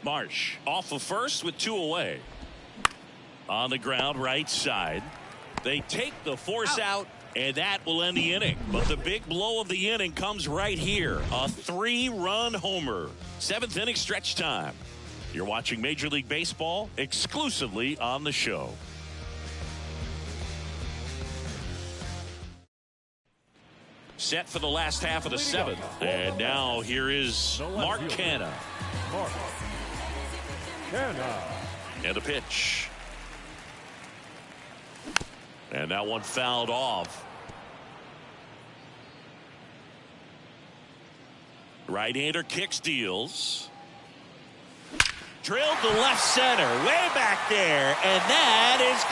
Marsh off of first with 2 away. On the ground, right side. They take the force out, and that will end the inning. But the big blow of the inning comes right here. A 3-run homer. 7th inning stretch time. You're watching Major League Baseball exclusively on the show. Set for the last half of the 7th. And now here is Mark Canha. Mark Canha. And the pitch. And that one fouled off. Right-hander kicks, deals. Drilled to left center, way back there, and that is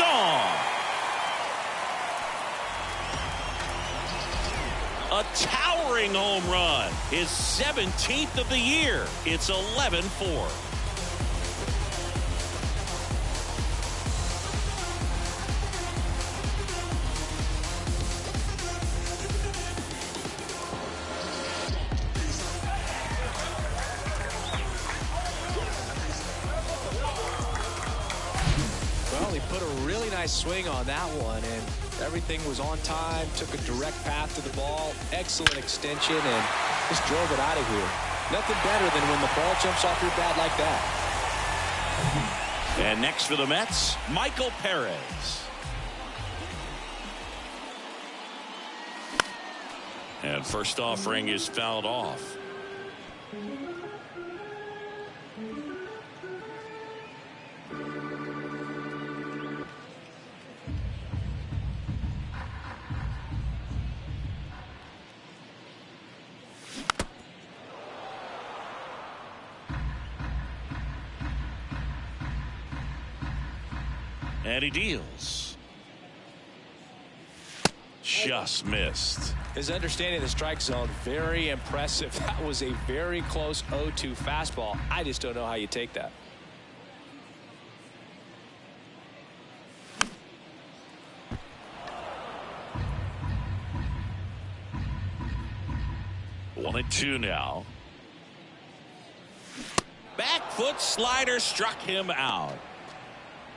gone. A towering home run, his 17th of the year. It's 11-4. Swing on that one, and everything was on time. Took a direct path to the ball, excellent extension, and just drove it out of here. Nothing better than when the ball jumps off your bat like that. And next for the Mets, Michael Perez. And first offering is fouled off. And he deals. Just missed. His understanding of the strike zone, very impressive. That was a very close 0-2 fastball. I just don't know how you take that. One and 2 now. Back foot slider struck him out.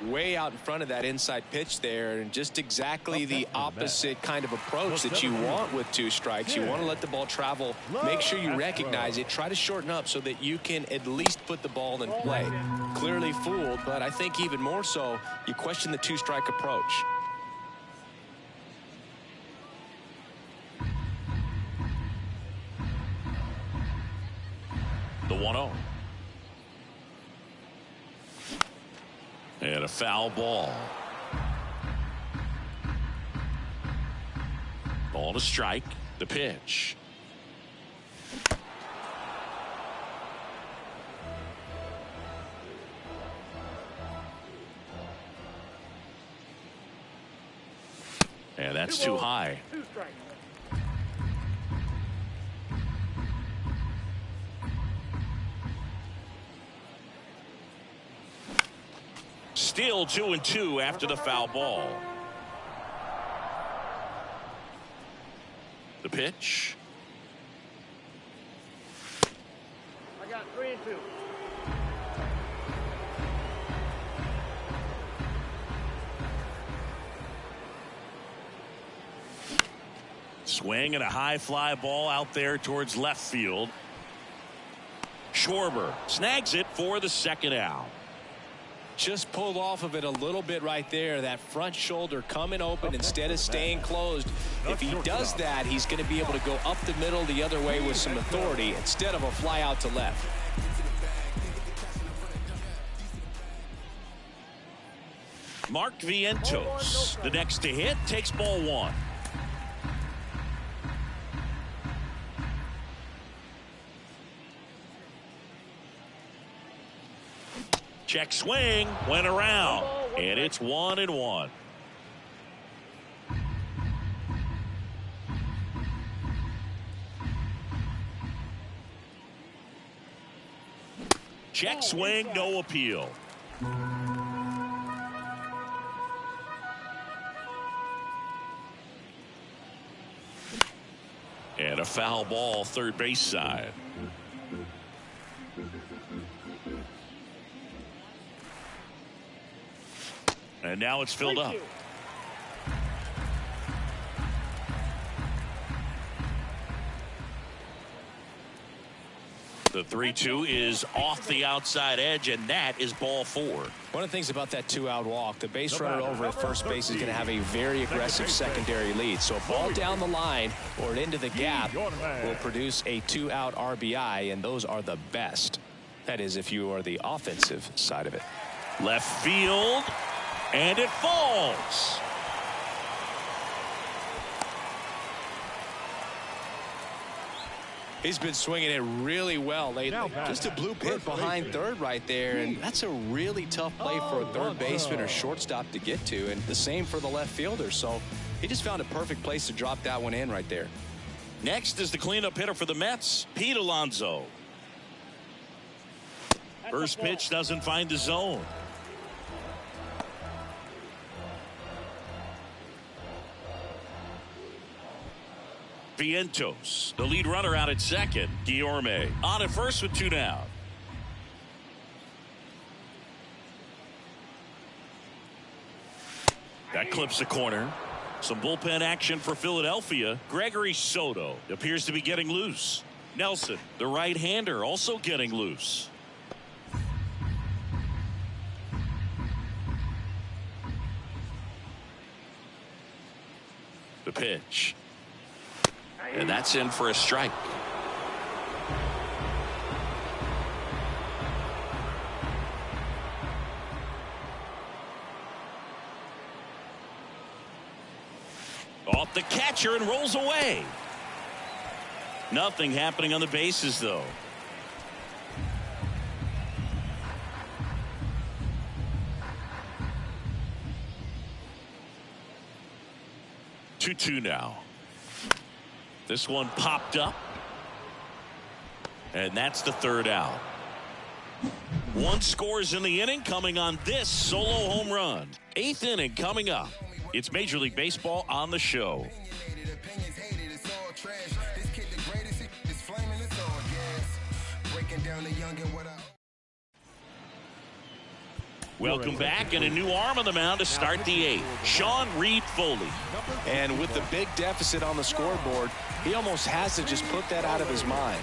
Way out in front of that inside pitch there, and just exactly the opposite kind of approach that you want with 2 strikes. You want to let the ball travel, make sure you recognize it, try to shorten up so that you can at least put the ball in play. Clearly fooled, but I think even more so, you question the 2-strike approach. The 1-0. And a foul ball. Ball to strike. The pitch. And that's too high. Still 2-2 after the foul ball. The pitch. I got 3-2. Swing and a high fly ball out there towards left field. Schwarber snags it for the second out. Just pulled off of it a little bit right there. That front shoulder coming open instead of staying closed. If he does that, he's going to be able to go up the middle the other way with some authority instead of a fly out to left. Mark Vientos, the next to hit, takes ball one. Check swing, went around, and it's 1-1. Check swing, no appeal. And a foul ball, third base side. And now it's filled up. The 3-2 is off the outside edge, and that is ball four. One of the things about that two-out walk, the base runner over at first base is going to have a very aggressive secondary lead. So a ball down the line or into the gap will produce a two-out RBI, and those are the best. That is, if you are the offensive side of it. Left field, and it falls. He's been swinging it really well lately. Just a blue pit behind third right there, and that's a really tough play for a third baseman or shortstop to get to, and the same for the left fielder. So he just found a perfect place to drop that one in right there. Next is the cleanup hitter for the Mets, Pete Alonso. First pitch doesn't find the zone. Vientos, the lead runner out at second. Guillorme on at first with two down. That clips the corner. Some bullpen action for Philadelphia. Gregory Soto appears to be getting loose. Nelson, the right-hander, also getting loose. The pitch. And that's in for a strike. Off the catcher and rolls away. Nothing happening on the bases, though. Two now. This one popped up. And that's the third out. One scores in the inning coming on this solo home run. Eighth inning coming up. It's Major League Baseball on the show. Welcome back, and a new arm on the mound to start the eighth. Sean Reed Foley. And with the big deficit on the scoreboard, he almost has to just put that out of his mind.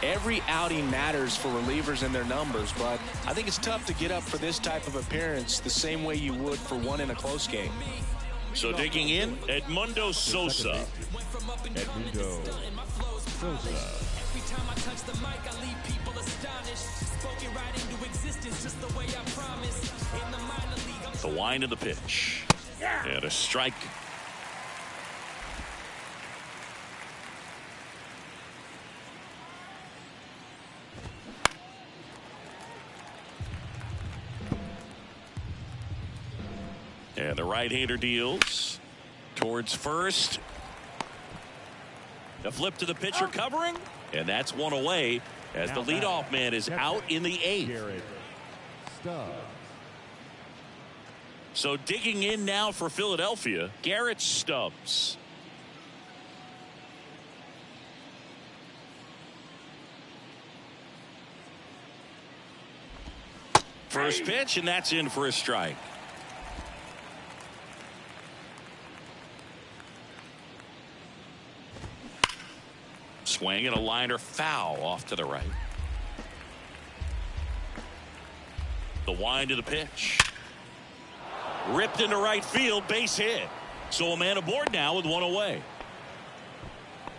Every outing matters for relievers and their numbers, but I think it's tough to get up for this type of appearance the same way you would for one in a close game. So digging in, Edmundo Sosa. Edmundo Sosa. Every time I touch the mic, I leave people astonished. Spoken right into existence, just the way I promised. In the minor league, The wind of the pitch. And a strike. And the right-hander deals towards first. The flip to the pitcher covering, and that's one away as the leadoff man is out in the eighth. So digging in now for Philadelphia, Garrett Stubbs. First pitch, and that's in for a strike. Swing and a liner foul off to the right. The wind to the pitch. Ripped into right field, base hit. So a man aboard now with one away.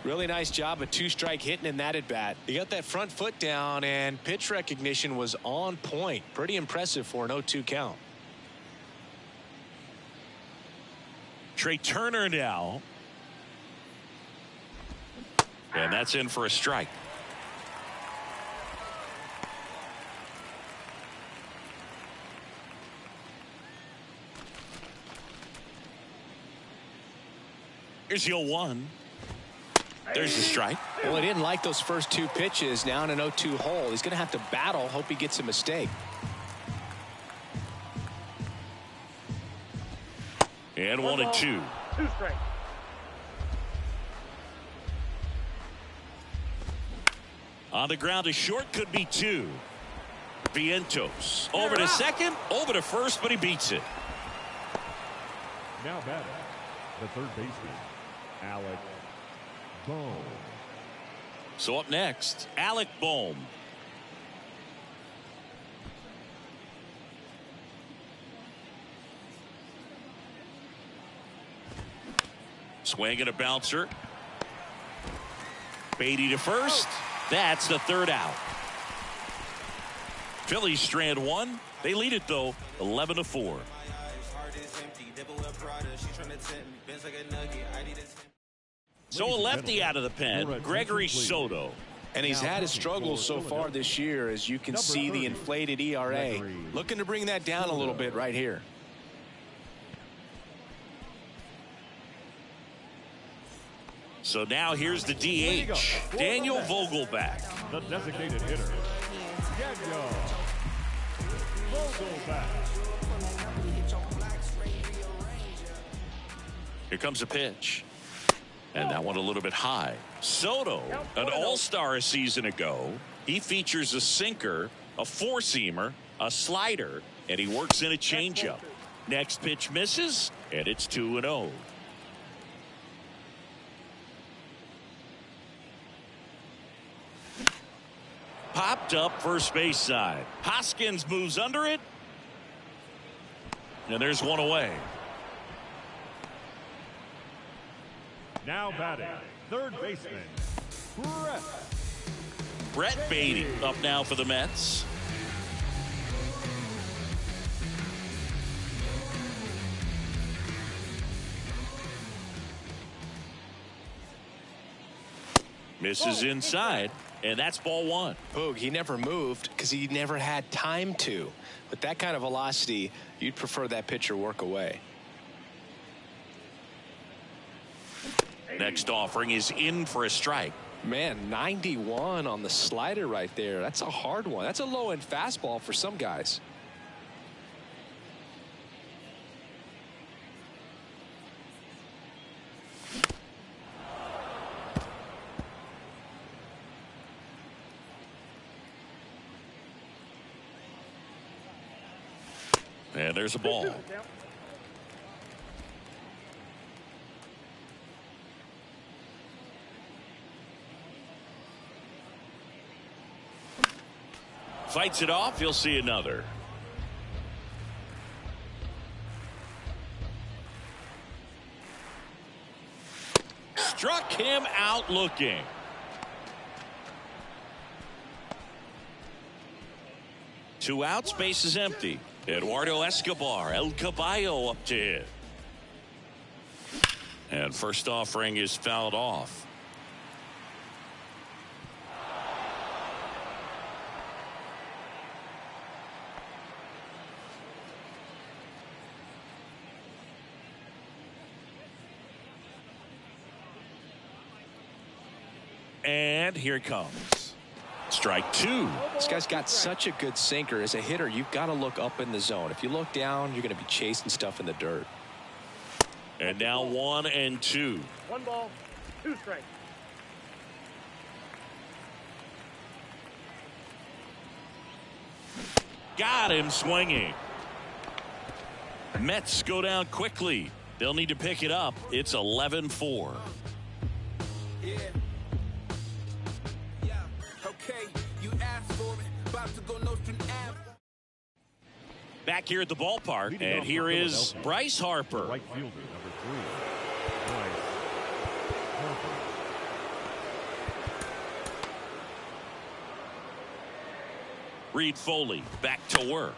Really nice job of two-strike hitting in that at bat. He got that front foot down, and pitch recognition was on point. Pretty impressive for an 0-2 count. Trey Turner now. And that's in for a strike. Here's the 0-1. There's the strike. Well, he didn't like those first two pitches. Now in an 0-2 hole. He's going to have to battle. Hope he gets a mistake. And 1-2. 2 strike. On the ground to short, could be 2. Vientos over to second, over to first, but he beats it. Now batting, the third baseman, Alec Bohm. So up next, Alec Bohm. Swing and a bouncer. Beatty to first. That's the third out. Phillies strand 1. They lead it though, 11-4. So a lefty out of the pen, Gregory Soto. And he's had his struggles so far this year, as you can see the inflated ERA. Looking to bring that down a little bit right here. So now here's the DH, Daniel Vogelback. The designated hitter, Daniel Vogelback. Here comes a pitch. And that one a little bit high. Soto, an all-star a season ago. He features a sinker, a four-seamer, a slider, and he works in a changeup. Next pitch misses, and it's 2-0. Popped up first base side. Hoskins moves under it. And there's one away. Now batting, third baseman, Brett Beatty up now for the Mets. Misses inside, and that's ball 1. Boog, he never moved because he never had time to. With that kind of velocity, you'd prefer that pitcher work away. Next offering is in for a strike. Man, 91 on the slider right there. That's a hard one. That's a low-end fastball for some guys. And there's a ball. Fights it off. You'll see another. Struck him out looking. Two outs, base is empty. Eduardo Escobar, El Caballo up to hit. And first offering is fouled off. And here it comes. Strike 2. This guy's got such a good sinker. As a hitter, you've got to look up in the zone. If you look down, you're going to be chasing stuff in the dirt. And now 1-2. 1 ball, 2 strikes. Got him swinging. Mets go down quickly. They'll need to pick it up. It's 11-4. Okay, you asked for it. About to go Nostrand Ave. Back here at the ballpark, and here is Bryce Harper. Right fielder, number 3, Bryce Harper. Reed Foley back to work.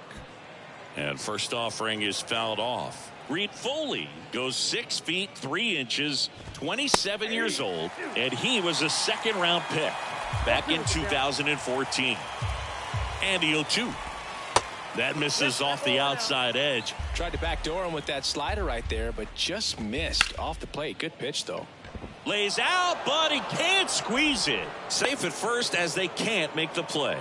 And first offering is fouled off. Reed Foley goes 6 feet 3 inches, 27 years old, and he was a second-round pick back in 2014. And the 0-2. That misses off the outside edge. Tried to backdoor him with that slider right there, but just missed off the plate. Good pitch, though. Lays out, but he can't squeeze it. Safe at first as they can't make the play.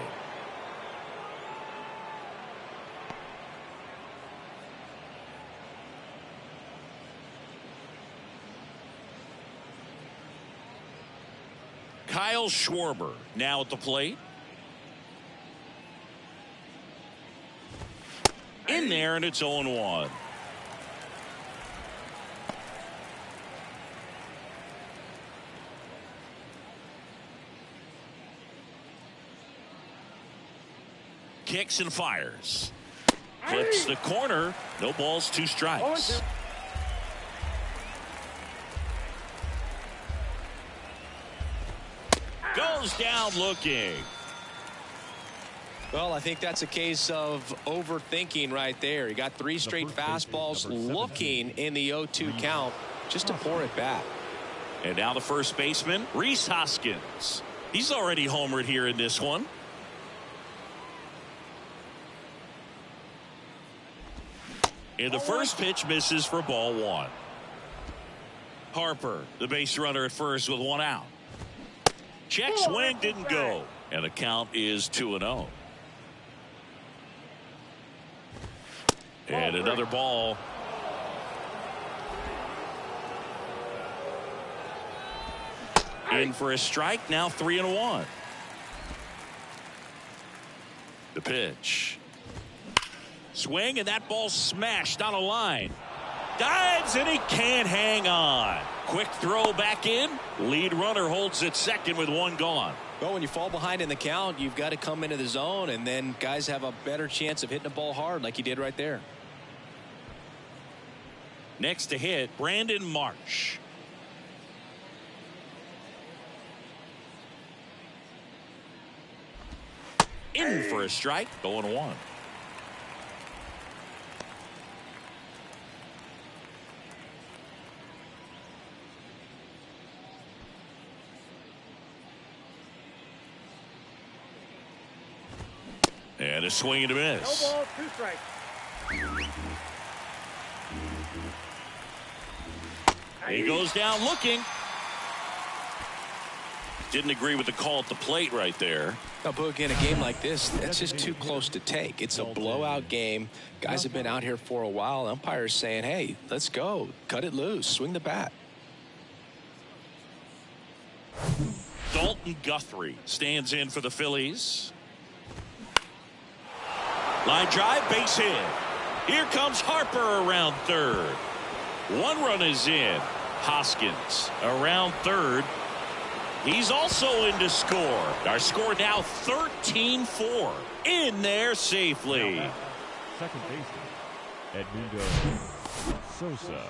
Kyle Schwarber now at the plate. In there, and it's 0-1. Kicks and fires. Flips the corner. No balls, 2 strikes. Goes down looking. Well, I think that's a case of overthinking right there. He got 3 straight fastballs looking in the 0-2 count just to pour it back. And now the first baseman, Rhys Hoskins. He's already homered here in this one. And the first pitch misses for ball 1. Harper, the base runner at first with 1 out. Check swing didn't go. And the count is 2-0. And another ball. In for a strike. Now 3-1. The pitch. Swing, and that ball smashed on a line. Dives, and he can't hang on. Quick throw back in. Lead runner holds at second with 1 gone. Well, when you fall behind in the count, you've got to come into the zone, and then guys have a better chance of hitting the ball hard like he did right there. Next to hit, Brandon Marsh. In for a strike, 0-1. And a swing and a miss. No ball, 2 strikes. He goes down looking. Didn't agree with the call at the plate right there. Now, Boog, in a game like this, that's just too close to take. It's a blowout game. Guys have been out here for a while. Umpires saying, hey, let's go. Cut it loose. Swing the bat. Dalton Guthrie stands in for the Phillies. Line drive, base hit. Here comes Harper around third. 1 run is in. Hoskins around third. He's also in to score. Our score now 13-4. In there safely. Second baseman, Edmundo Sosa.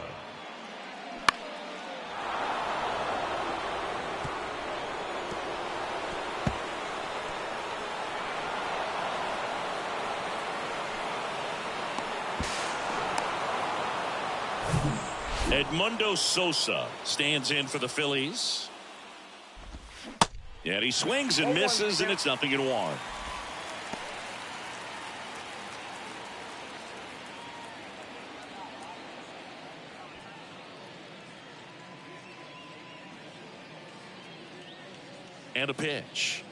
Edmundo Sosa stands in for the Phillies. And he swings and misses, and it's 0-1. And a pitch.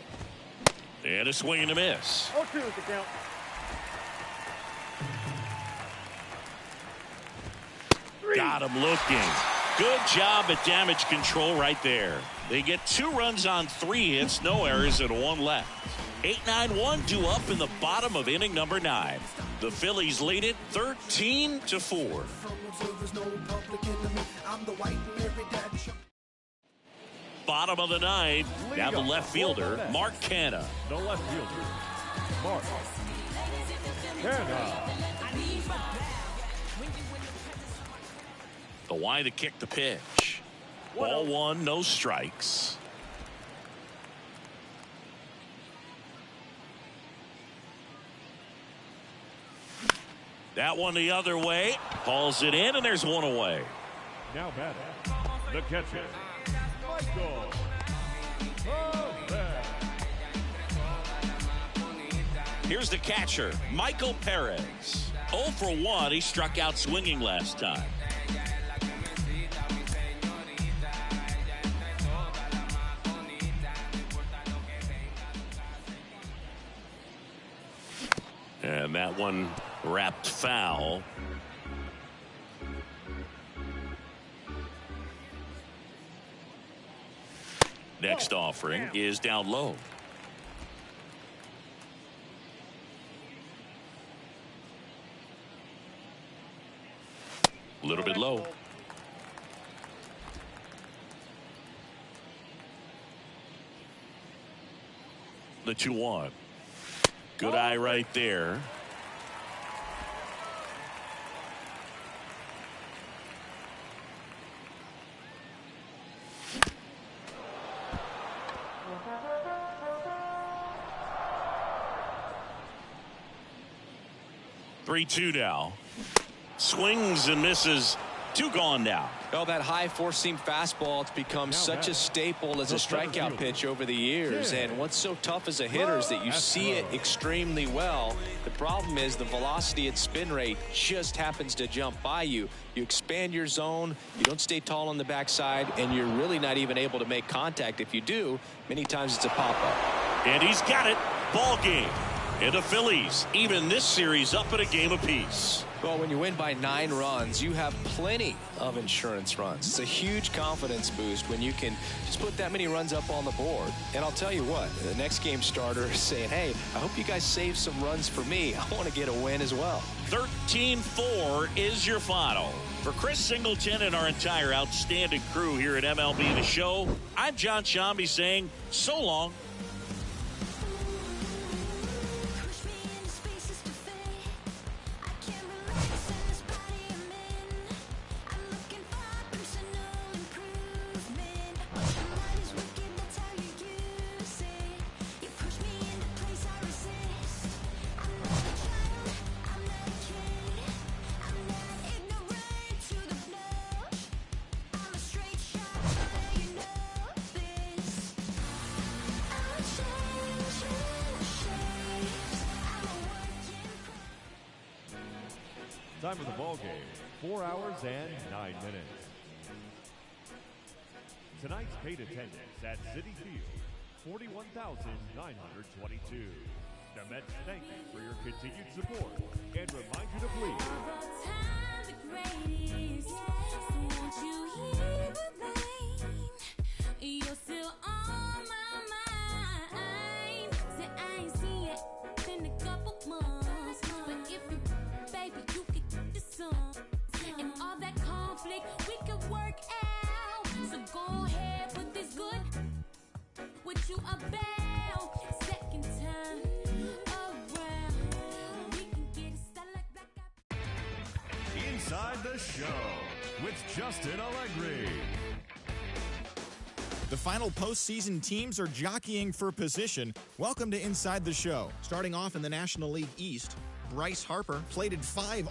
And a swing and a miss. 0-2 is the count. Got him looking. Good job at damage control right there. They get 2 runs on 3 hits, no errors, and 1 left. 8-9-1 due up in the bottom of inning number 9. The Phillies lead it 13-4. Bottom of the ninth. Down to left fielder, Mark Canha. The left fielder, Mark Canha. The Y to kick the pitch. Ball one, no strikes. That one the other way. Hauls it in, and there's one away. Now batting, the catcher, Michael. Here's the catcher, Michael Perez. 0 for 1. He struck out swinging last time. And that one wrapped foul. Next offering is down low. A little bit low. The 2-1. Good eye right there. Three-two now. Swings and misses. 2 gone now. Well, that high four-seam fastball, it's become such a staple as a strikeout pitch over the years. And what's so tough as a hitter is that you see it extremely well. The problem is the velocity and spin rate just happens to jump by you. You expand your zone, you don't stay tall on the backside, and you're really not even able to make contact. If you do, many times it's a pop-up. And he's got it. Ball game. And the Phillies even this series up at a game apiece. Well, when you win by 9 runs, you have plenty of insurance runs. It's a huge confidence boost when you can just put that many runs up on the board. And I'll tell you what, the next game starter is saying, hey, I hope you guys save some runs for me. I want to get a win as well. 13-4 is your final. For Chris Singleton and our entire outstanding crew here at MLB The Show, I'm John Shambi saying so long. Time of the ball game, 4 hours and 9 minutes. Tonight's paid attendance at Citi Field, 41,922. The Mets thank you for your continued support and remind you to please. You're still on my mind. Say I ain't seen it in a couple months, but if you, baby, you could get this song and all that conflict we could work out. So go ahead, put this good what you about. Second time around, we can get it started like black. Inside the Show with Justin Allegri. The final postseason teams are jockeying for position. Welcome to Inside the Show. Starting off in the National League East, Bryce Harper plated 5